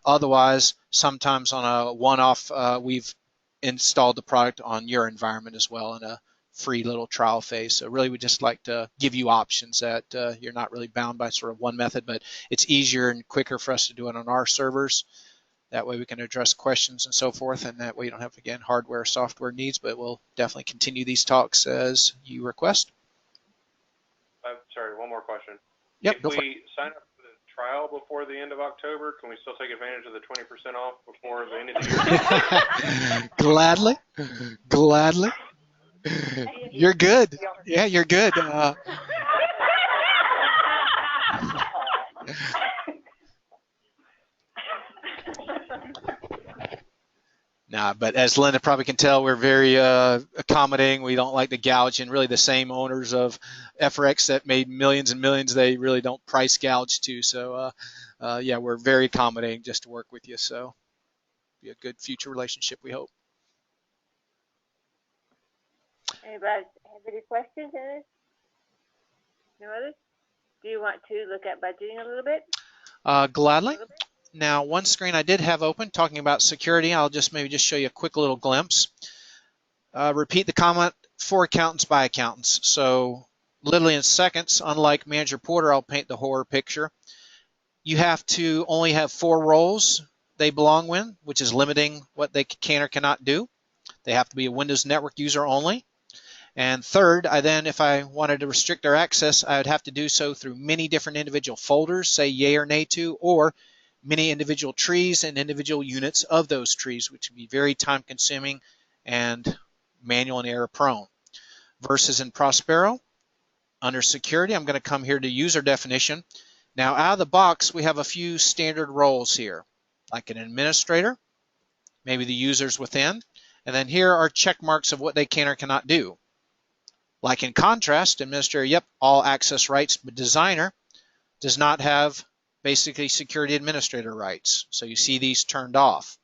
Otherwise, sometimes on a one-off, we've installed the product on your environment as well in a free little trial phase. So really, we just like to give you options that you're not really bound by sort of one method, but it's easier and quicker for us to do it on our servers. That way we can address questions and so forth, and that way you don't have, again, hardware, software needs, but we'll definitely continue these talks as you request. Sorry, one more question. Yep, if we sign up for the trial before the end of October, can we still take advantage of the 20% off before the end of the year? Gladly, gladly. You're good. Yeah, you're good. Nah, but as Linda probably can tell, we're very accommodating. We don't like to gouge, and really the same owners of FRX that made millions and millions, they really don't price gouge too. So, yeah, we're very accommodating just to work with you. So, be a good future relationship, we hope. Anybody have any questions in this? No others? Do you want to look at budgeting a little bit? Gladly. Now, one screen I did have open talking about security. I'll just maybe just show you a quick little glimpse. Repeat the comment for accountants by accountants. So literally in seconds, unlike Manager Porter, I'll paint the horror picture. You have to only have 4 roles they belong in, which is limiting what they can or cannot do. They have to be a Windows Network user only. And third, if I wanted to restrict their access, I would have to do so through many different individual folders, say yay or nay to, or many individual trees and individual units of those trees, which would be very time consuming and manual and error prone. Versus in Prospero, under security, I'm going to come here to user definition. Now out of the box, we have a few standard roles here, like an administrator, maybe the users within, and then here are check marks of what they can or cannot do. Like in contrast, administrator, yep, all access rights, but designer does not have basically security administrator rights. So you see these turned off.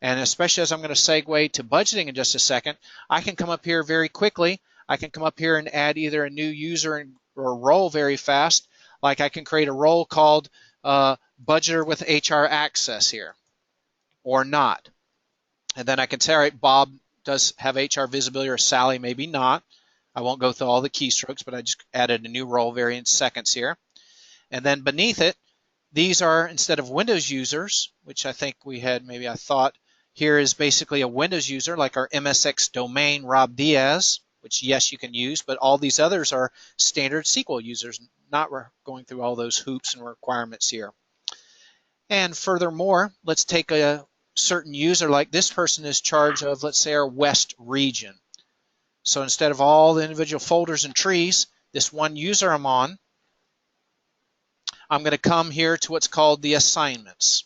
And especially as I'm going to segue to budgeting in just a second, I can come up here very quickly. I can come up here and add either a new user or role very fast, Like I can create a role called budgeter with HR access here, or not. And then I can say, all right, Bob does have HR visibility, or Sally maybe not. I won't go through all the keystrokes, but I just added a new role variant seconds here. And then beneath it, these are, instead of Windows users, which I think we had, maybe I thought, here is basically a Windows user like our MSX domain Rob Diaz, which yes, you can use, but all these others are standard SQL users, not going through all those hoops and requirements here. And furthermore, let's take a certain user, like this person is in charge of, let's say, our West region. So instead of all the individual folders and trees, this one user I'm on, I'm going to come here to what's called the assignments.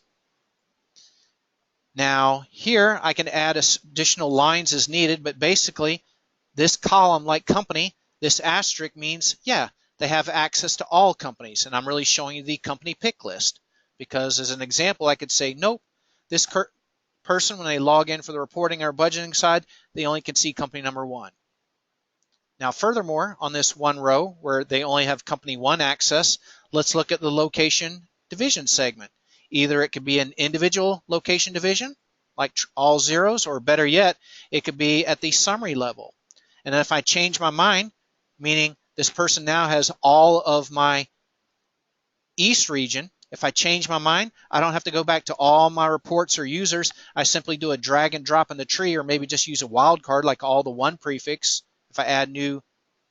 Now here I can add additional lines as needed, but basically this column, like company, this asterisk means, yeah, they have access to all companies, and I'm really showing you the company pick list, because as an example I could say, nope, this person, when they log in for the reporting or budgeting side, they only can see company number 1. Now furthermore, on this one row where they only have company 1 access, let's look at the location division segment. Either it could be an individual location division, like all zeros, or better yet, it could be at the summary level. And if I change my mind, meaning this person now has all of my East region, if I change my mind, I don't have to go back to all my reports or users. I simply do a drag and drop in the tree, or maybe just use a wildcard like all the 1 prefix if I add new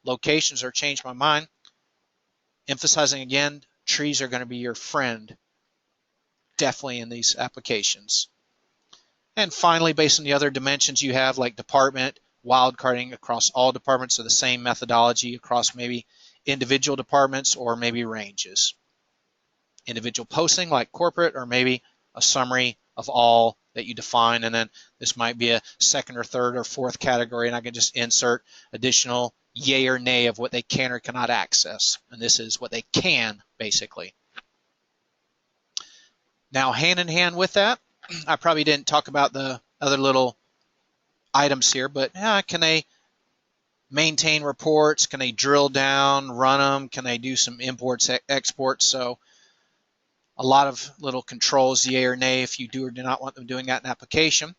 locations or change my mind. Emphasizing again, trees are going to be your friend, definitely in these applications. And finally, based on the other dimensions you have, like department, wildcarding across all departments, are the same methodology across maybe individual departments or maybe ranges. Individual posting like corporate, or maybe a summary of all that you define, and then this might be a second or third or fourth category, and I can just insert additional yay or nay of what they can or cannot access, and this is what they can basically. Now hand in hand with that, I probably didn't talk about the other little items here, but can they maintain reports? Can they drill down, run them? Can they do some imports, exports? So a lot of little controls, yay or nay, if you do or do not want them doing that in application.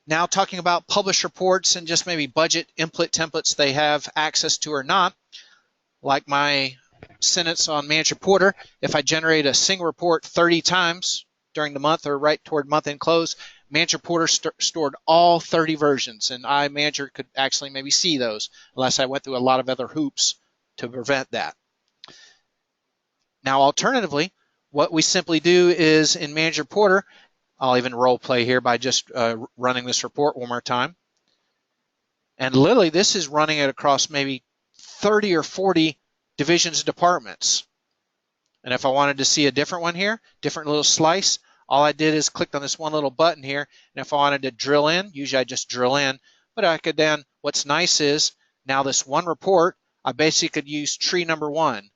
Now talking about publish reports and just maybe budget input templates they have access to or not, like my sentence on Manage Reporter, if I generate a single report 30 times during the month or right toward month-end close, Manage Reporter stored all 30 versions, and iManager could actually maybe see those unless I went through a lot of other hoops to prevent that. Now alternatively, what we simply do is in Manage Reporter, I'll even role play here by just running this report one more time. And literally this is running it across maybe 30 or 40 divisions and departments. And if I wanted to see a different one here, different little slice, all I did is clicked on this one little button here. And if I wanted to drill in, usually I just drill in, but I could then, what's nice is now this one report, I basically could use tree number 1,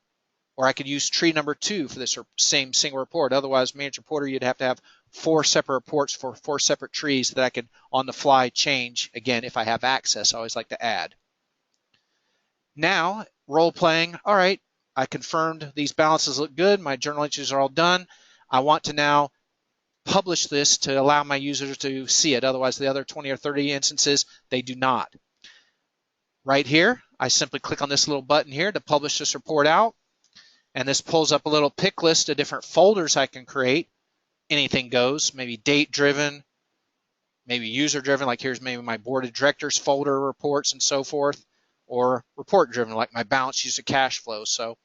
or I could use tree number 2 for this same single report. Otherwise, Manage Reporter, you'd have to have 4 separate reports for 4 separate trees that I could on the fly change. Again, if I have access, I always like to add. Now, role playing, all right, I confirmed these balances look good. My journal entries are all done. I want to now publish this to allow my users to see it. Otherwise, the other 20 or 30 instances, they do not. Right here, I simply click on this little button here to publish this report out. And this pulls up a little pick list of different folders I can create. Anything goes, maybe date driven, maybe user driven, like here's maybe my board of directors folder reports and so forth, or report driven, like my balance sheet of cash flow. So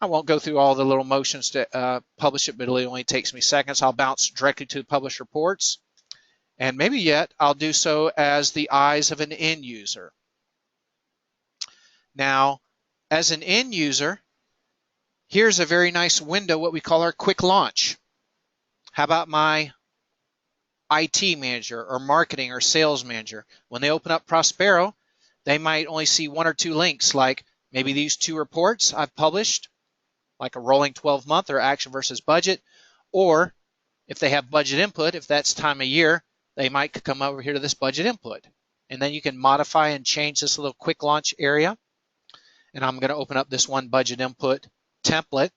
I won't go through all the little motions to publish it, but it only takes me seconds. I'll bounce directly to the publish reports. And maybe yet I'll do so as the eyes of an end user. Now, as an end user, here's a very nice window, what we call our quick launch. How about my IT manager or marketing or sales manager? When they open up Prospero, they might only see 1 or 2 links, like maybe these 2 reports I've published, like a rolling 12-month or action versus budget, or if they have budget input, if that's time of year, they might come over here to this budget input. And then you can modify and change this little quick launch area. and I'm going to open up this one budget input template.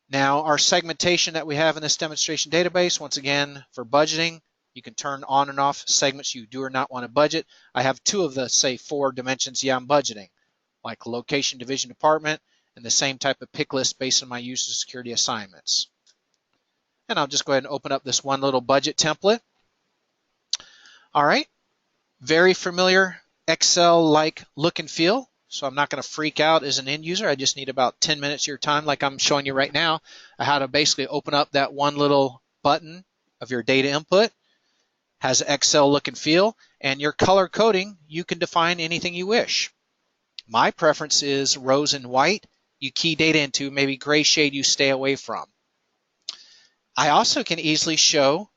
Now, our segmentation that we have in this demonstration database, once again, for budgeting, you can turn on and off segments you do or not want to budget. I have two of the, say, 4 dimensions, I'm budgeting, like location, division, department, and the same type of pick list based on my user security assignments. And I'll just go ahead and open up this one little budget template. All right, very familiar Excel-like look and feel. So I'm not going to freak out as an end user. I just need about 10 minutes of your time, like I'm showing you right now, how to basically open up that one little button of your data input. Has Excel look and feel, and your color coding, you can define anything you wish. My preference is rows in white. You key data into, maybe gray shade you stay away from. I also can easily show,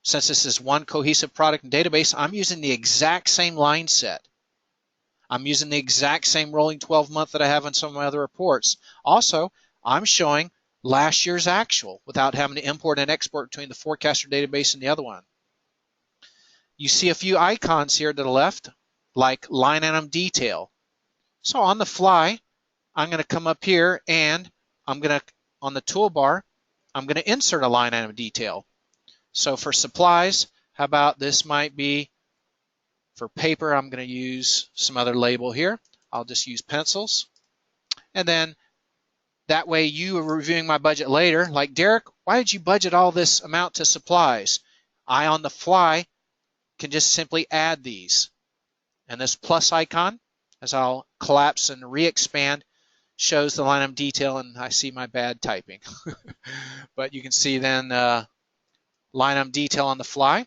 since this is one cohesive product and database, I'm using the exact same line set. I'm using the exact same rolling 12-month that I have on some of my other reports. Also, I'm showing last year's actual without having to import and export between the forecaster database and the other one. You see a few icons here to the left, like line item detail. So on the fly, I'm going to come up here and I'm going to, on the toolbar, I'm going to insert a line item detail. So for supplies, how about this might be, for paper, I'm going to use some other label here. I'll just use pencils. And then that way you are reviewing my budget later, like, Derek, why did you budget all this amount to supplies? I, on the fly, can just simply add these. And this plus icon, as I'll collapse and re-expand, shows the line item detail, and I see my bad typing. But you can see then line item detail on the fly.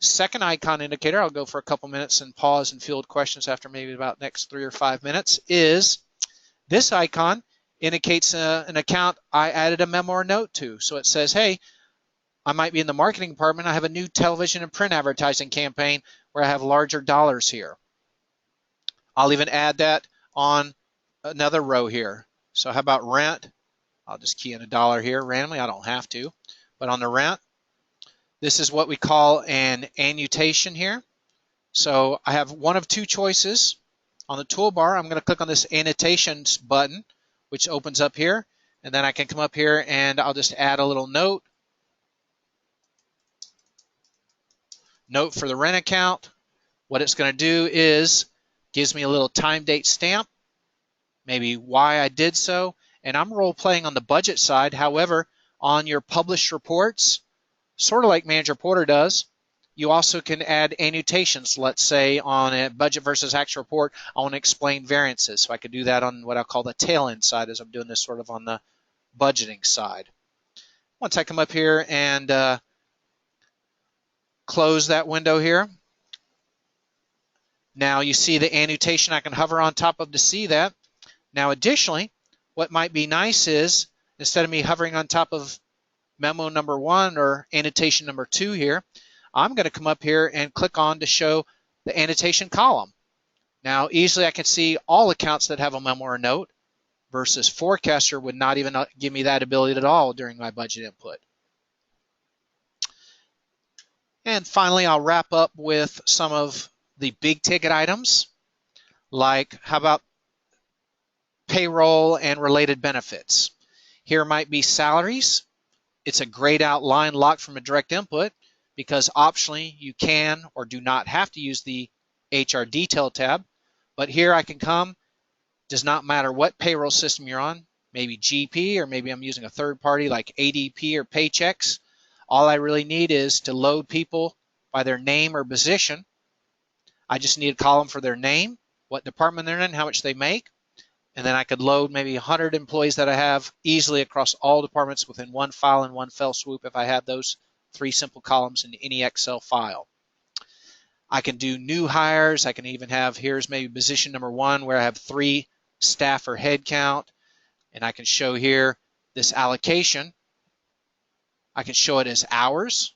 Second icon indicator, I'll go for a couple minutes and pause and field questions after maybe about next 3 or 5 minutes, is this icon indicates an account I added a memo or note to. So it says, hey, I might be in the marketing department. I have a new television and print advertising campaign where I have larger dollars here. I'll even add that on another row here. So how about rent? I'll just key in $1 here randomly. I don't have to. But on the rent, this is what we call an annotation here. So I have one of 2 choices. On the toolbar, I'm going to click on this annotations button, which opens up here. And then I can come up here and I'll just add a little note. Note for the rent account. What it's going to do is gives me a little time date stamp, maybe why I did so. And I'm role playing on the budget side. However, on your published reports, sort of like Manager Porter does, you also can add annotations. Let's say on a budget versus actual report, I want to explain variances. So I could do that on what I'll call the tail end side, as I'm doing this sort of on the budgeting side. Once I come up here and close that window here, now you see the annotation I can hover on top of to see that. Now additionally, what might be nice is, instead of me hovering on top of memo number 1 or annotation number 2 here, I'm going to come up here and click on to show the annotation column. Now easily I can see all accounts that have a memo or note, versus forecaster would not even give me that ability at all during my budget input. And finally, I'll wrap up with some of the big ticket items, like how about payroll and related benefits. Here might be salaries. It's a grayed out line locked from a direct input because optionally you can or do not have to use the HR detail tab. But here I can come, does not matter what payroll system you're on, maybe GP, or maybe I'm using a third party like ADP or Paychex. All I really need is to load people by their name or position. I just need a column for their name, what department they're in, how much they make, and then I could load maybe 100 employees that I have easily across all departments within one file in one fell swoop if I had those 3 simple columns in any Excel file. I can do new hires. I can even have, here's maybe position number 1 where I have 3 staff or head count, and I can show here this allocation. I can show it as hours,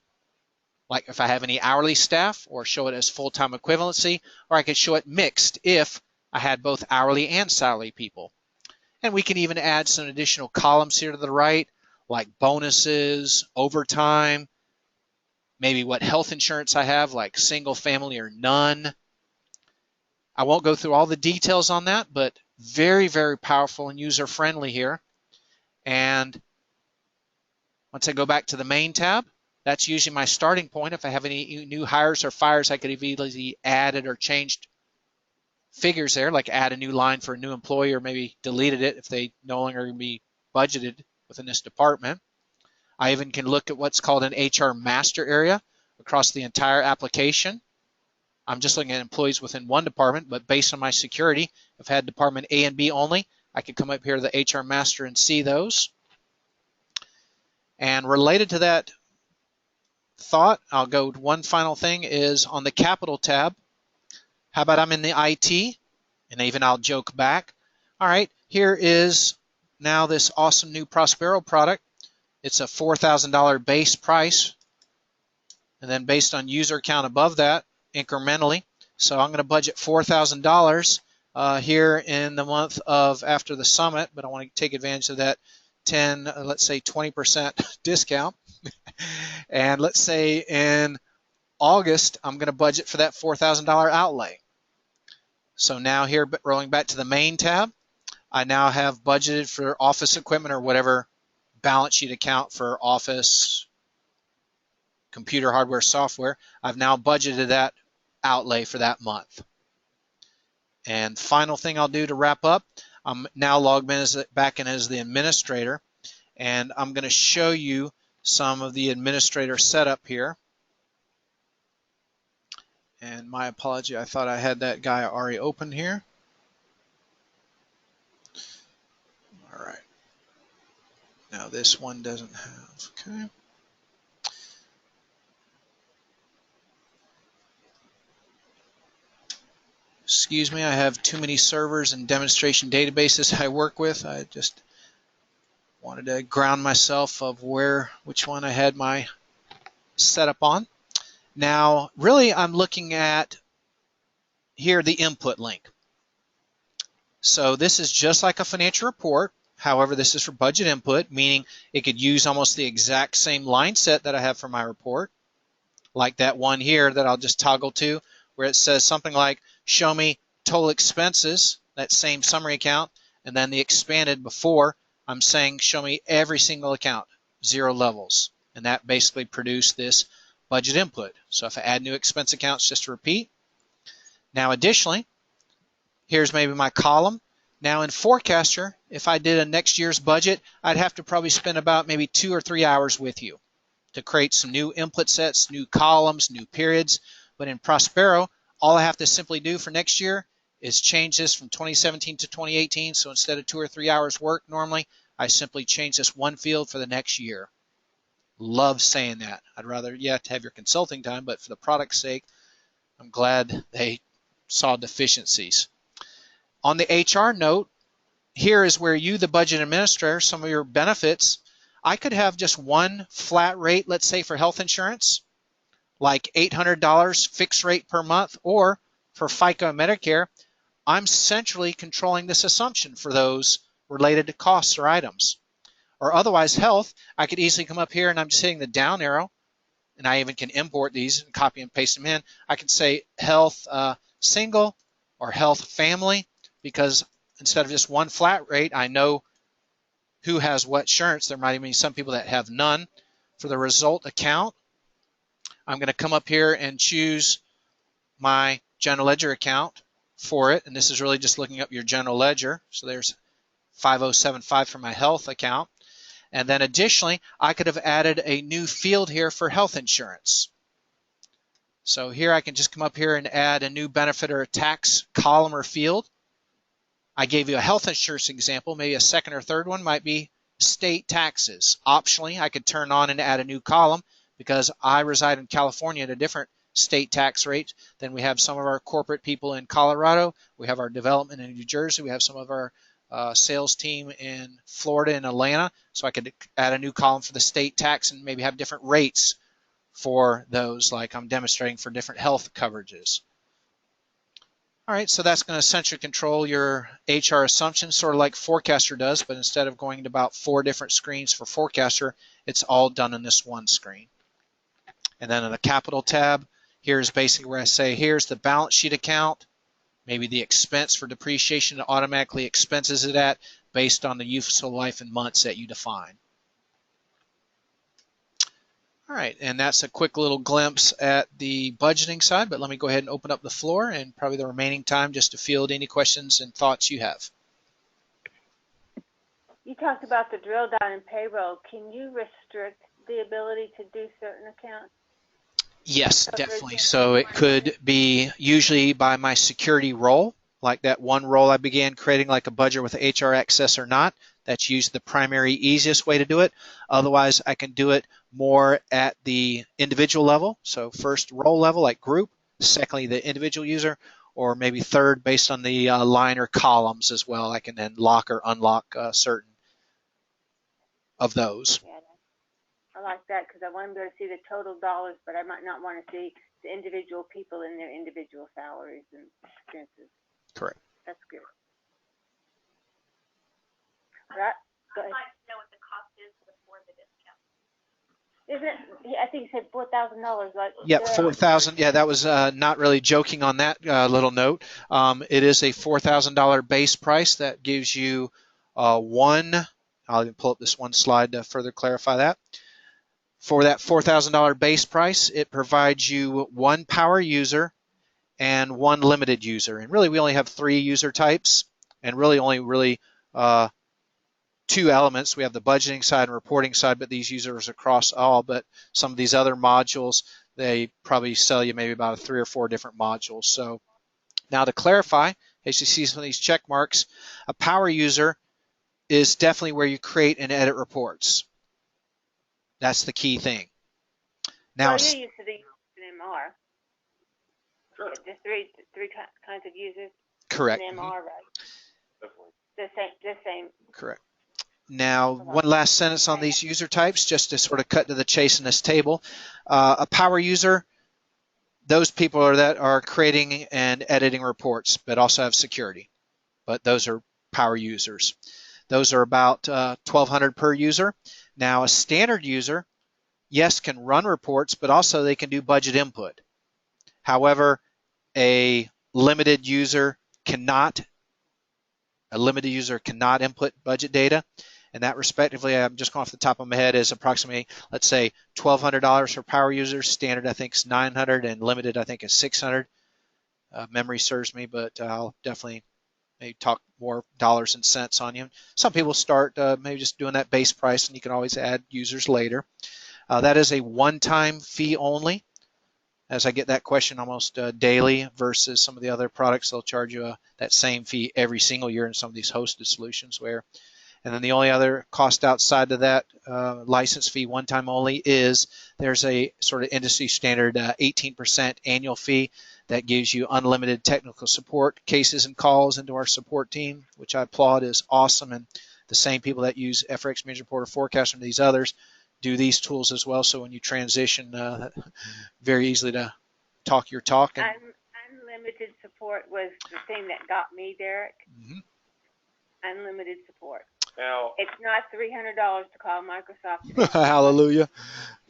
like if I have any hourly staff, or show it as full-time equivalency, or I could show it mixed if I had both hourly and salary people. And we can even add some additional columns here to the right, like bonuses, overtime, maybe what health insurance I have, like single family or none. I won't go through all the details on that, but very, very powerful and user-friendly here. And once I go back to the main tab, that's usually my starting point. If I have any new hires or fires, I could have easily added or changed figures there, like add a new line for a new employee or maybe deleted it if they no longer going to be budgeted within this department. I even can look at what's called an HR master area across the entire application. I'm just looking at employees within one department, but based on my security, if I had department A and B only, I could come up here to the HR master and see those. And related to that thought, I'll go to one final thing is on the capital tab. How about I'm in the IT? And even I'll joke back. All right, here is now this awesome new Prospero product. It's a $4,000 base price. And then based on user count above that, incrementally. So I'm going to budget $4,000 here in the month of after the summit, but I want to take advantage of that 10, let's say 20% discount. And let's say in August, I'm going to budget for that $4,000 outlay. So now here, rolling back to the main tab, I now have budgeted for office equipment or whatever balance sheet account for office, computer hardware, software. I've now budgeted that outlay for that month. And final thing I'll do to wrap up, I'm now logged in back in as the administrator, and I'm going to show you some of the administrator setup here. And my apology, I thought I had that guy already open here. All right. Now this one doesn't have, okay. Excuse me, I have too many servers and demonstration databases I work with. I just wanted to ground myself of which one I had my setup on. Now, really, I'm looking at here the input link. So this is just like a financial report. However, this is for budget input, meaning it could use almost the exact same line set that I have for my report, like that one here that I'll just toggle to, where it says something like, show me total expenses, that same summary account, and then the expanded before, I'm saying show me every single account, 0 levels. And that basically produced this budget input. So if I add new expense accounts, just to repeat. Now additionally, here's maybe my column. Now in Forecaster, if I did a next year's budget, I'd have to probably spend about maybe 2 or 3 hours with you to create some new input sets, new columns, new periods. But in Prospero, all I have to simply do for next year is change this from 2017 to 2018. So instead of 2 or 3 hours work normally, I simply change this one field for the next year. Love saying that. I'd rather, yeah, to have your consulting time, but for the product's sake, I'm glad they saw deficiencies. On the HR note, here is where you, the budget administrator, some of your benefits, I could have just one flat rate, let's say for health insurance, like $800 fixed rate per month, or for FICA and Medicare, I'm centrally controlling this assumption for those related to costs or items. Or otherwise health, I could easily come up here and I'm just hitting the down arrow, and I even can import these and copy and paste them in. I can say health single or health family, because instead of just one flat rate, I know who has what insurance. There might even be some people that have none. For the result account, I'm going to come up here and choose my general ledger account for it, and this is really just looking up your general ledger. So there's 5075 for my health account. And then additionally, I could have added a new field here for health insurance. So here I can just come up here and add a new benefit or a tax column or field. I gave you a health insurance example. Maybe a second or third one might be state taxes. Optionally, I could turn on and add a new column because I reside in California at a different state tax rate than we have some of our corporate people in Colorado. We have our development in New Jersey. We have some of our sales team in Florida and Atlanta. So I could add a new column for the state tax and maybe have different rates for those, like I'm demonstrating for different health coverages. All right, so that's going to essentially control your HR assumptions, sort of like Forecaster does, but instead of going to about 4 different screens for Forecaster, it's all done in this one screen. And then in the Capital tab, here's basically where I say, here's the balance sheet account, maybe the expense for depreciation, it automatically expenses it at based on the useful life in months that you define. All right, and that's a quick little glimpse at the budgeting side, but let me go ahead and open up the floor and probably the remaining time just to field any questions and thoughts you have. You talked about the drill down in payroll. Can you restrict the ability to do certain accounts? Yes, definitely. So it could be usually by my security role, like that one role I began creating, like a budget with HR access or not. That's usually the primary easiest way to do it. Otherwise, I can do it more at the individual level. So first role level, like group. Secondly, the individual user, or maybe third based on the line or columns as well. I can then lock or unlock certain of those. Yeah, I like that because I want to be able to see the total dollars, but I might not want to see the individual people in their individual salaries and expenses. Correct. That's good. Right. Go ahead. I'd like to know what the cost is before the discount. Isn't it? I think he said $4,000. Like. Yep, 4,000. Yeah, that was not really joking on that little note. It is a $4,000 base price that gives you one. I'll even pull up this one slide to further clarify that. For that $4,000 base price, it provides you one power user and one limited user. And really, we only have 3 user types, and really only two elements. We have the budgeting side and reporting side, but these users across all. But some of these other modules, they probably sell you maybe about 3 or 4 different modules. So now to clarify, as you see some of these check marks, a power user is definitely where you create and edit reports. That's the key thing. Now, well, you're used to the MR. Sure. The three kinds of users. correct. In MR, right? Definitely. The same. Correct. Now, one last sentence on these user types, just to sort of cut to the chase in this table. A power user, those people that are creating and editing reports, but also have security. But those are power users. Those are about $1,200 per user. Now, a standard user, yes, can run reports, but also they can do budget input. However, a limited user cannot input budget data, and that respectively, I'm just going off the top of my head, is approximately, let's say, $1,200 for power users. Standard, I think, is $900, and limited, I think, is $600. Memory serves me, but I'll definitely maybe talk more dollars and cents on you. Some people start maybe just doing that base price, and you can always add users later. That is a one-time fee only, as I get that question almost daily, versus some of the other products. They'll charge you that same fee every single year in some of these hosted solutions. And then the only other cost outside of that license fee, one-time only, is there's a sort of industry standard 18% annual fee that gives you unlimited technical support cases and calls into our support team, which I applaud is awesome. And the same people that use FRX Managed Reporter Forecaster and these others do these tools as well. So when you transition, very easily to talk your talk. And unlimited support was the thing that got me, Derek. Mm-hmm. Unlimited support. Now, it's not $300 to call Microsoft. Hallelujah.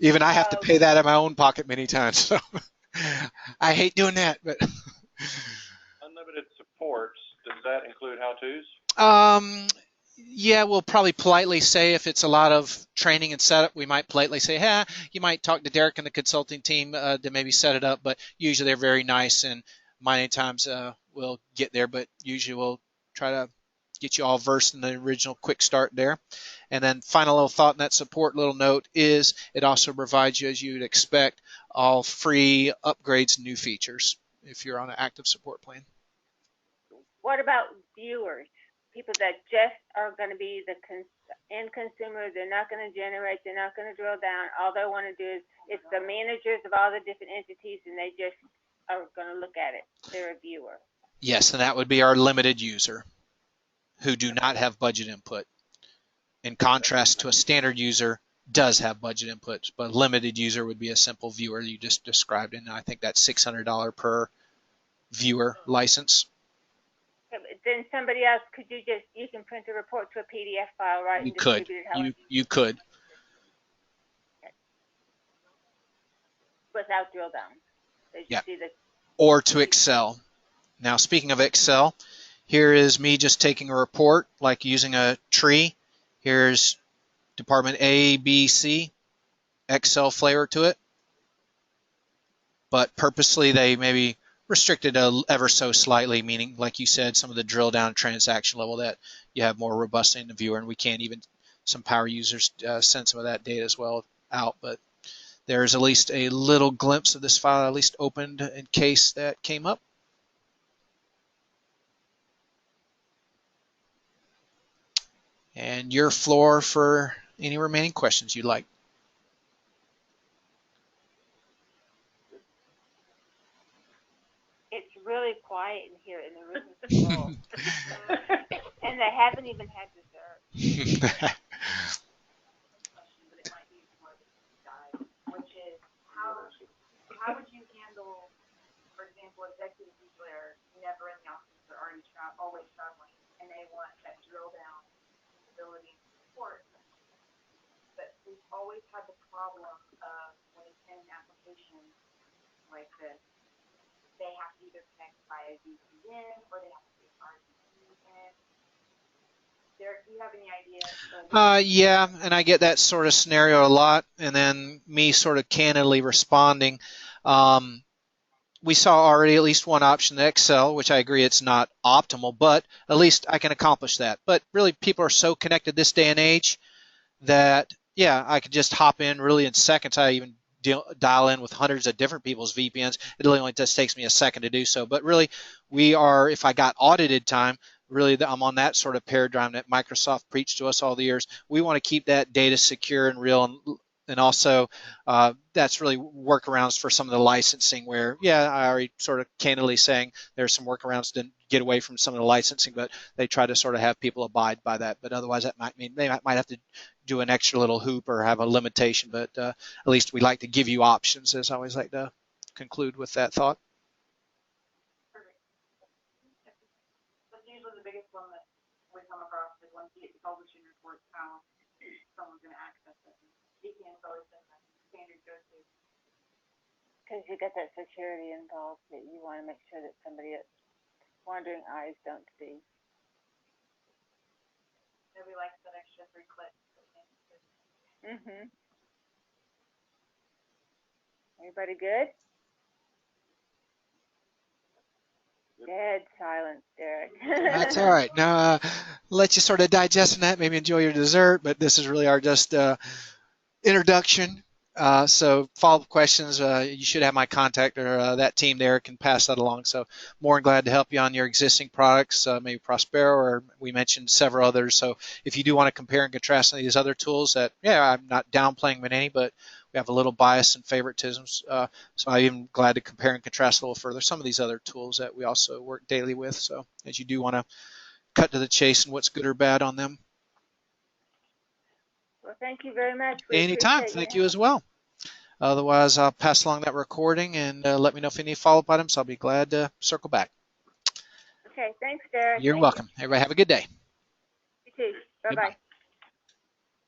Even I have to pay that out of my own pocket many times. So I hate doing that. But unlimited supports, does that include how-tos? Yeah, we'll probably politely say if it's a lot of training and setup, we might politely say, hey, you might talk to Derek and the consulting team to maybe set it up, but usually they're very nice, and many times we'll get there, but usually we'll try to get you all versed in the original quick start there. And then final little thought in that support little note is it also provides you, as you'd expect, all free upgrades and new features if you're on an active support plan. What about viewers? People that just are going to be the end consumer, they're not going to generate, they're not going to drill down. All they want to do is, it's the managers of all the different entities, and they just are going to look at it. They're a viewer. Yes, and that would be our limited user who do not have budget input. In contrast to a standard user does have budget input, but a limited user would be a simple viewer you just described, and I think that's $600 per viewer license. Then somebody else, you can print a report to a PDF file, right? You could. You could. Without drill down. Yeah. Or to Excel. Now, speaking of Excel, here is me just taking a report, like using a tree. Here's department A, B, C, Excel flavor to it. But purposely, they maybe restricted ever so slightly, meaning, like you said, some of the drill down transaction level that you have more robustly in the viewer, and we can't even, some power users send some of that data as well out. But there's at least a little glimpse of this file, at least opened in case that came up. And your floor for any remaining questions you'd like. It's really quiet in here, and the room is full. And they haven't even had dessert. But it might be more of a deep dive, which is how would you handle, for example, executives who are never in the office, they're already always traveling, and they want that drill down ability and support. But we've always had the problem of when it's in an application like this, they have to either connect via VPN or they have to be RDP in. Derek, do you have any idea? Yeah, and I get that sort of scenario a lot, and then me sort of candidly responding. We saw already at least one option in Excel, which I agree it's not optimal, but at least I can accomplish that. But really, people are so connected this day and age that, yeah, I could just hop in really in seconds. I even dial in with hundreds of different people's VPNs. It only just takes me a second to do so. But really, we are, if I got audited time, really I'm on that sort of paradigm that Microsoft preached to us all the years. We want to keep that data secure and real, and also that's really workarounds for some of the licensing where, yeah, I already sort of candidly saying there's some workarounds to get away from some of the licensing, but they try to sort of have people abide by that. But otherwise, that might mean they might have to do an extra little hoop or have a limitation, but at least we like to give you options, as I always like to conclude with that thought. Perfect. That's usually the biggest one that we come across is when you get publishing reports, how someone's going to access it. VPN is always been the standard go-to. Because you got that security involved that you want to make sure that somebody else wandering eyes don't see. Nobody likes that extra 3 clicks. Mm-hmm. Everybody good? Dead silence, Derek. That's all right. Now, let you sort of digest on that, maybe enjoy your dessert, but this is really our just introduction. So follow-up questions, you should have my contact, or that team there can pass that along. So more than glad to help you on your existing products, maybe Prospero, or we mentioned several others. So if you do want to compare and contrast some of these other tools that, yeah, I'm not downplaying them in any, but we have a little bias and favoritisms. So I'm even glad to compare and contrast a little further some of these other tools that we also work daily with. So as you do want to cut to the chase and what's good or bad on them. Well, thank you very much. We Anytime. Thank you as well. Otherwise, I'll pass along that recording and let me know if any follow-up items. I'll be glad to circle back. Okay, thanks, Derek. You're welcome. Everybody have a good day. You too. Bye-bye. Goodbye.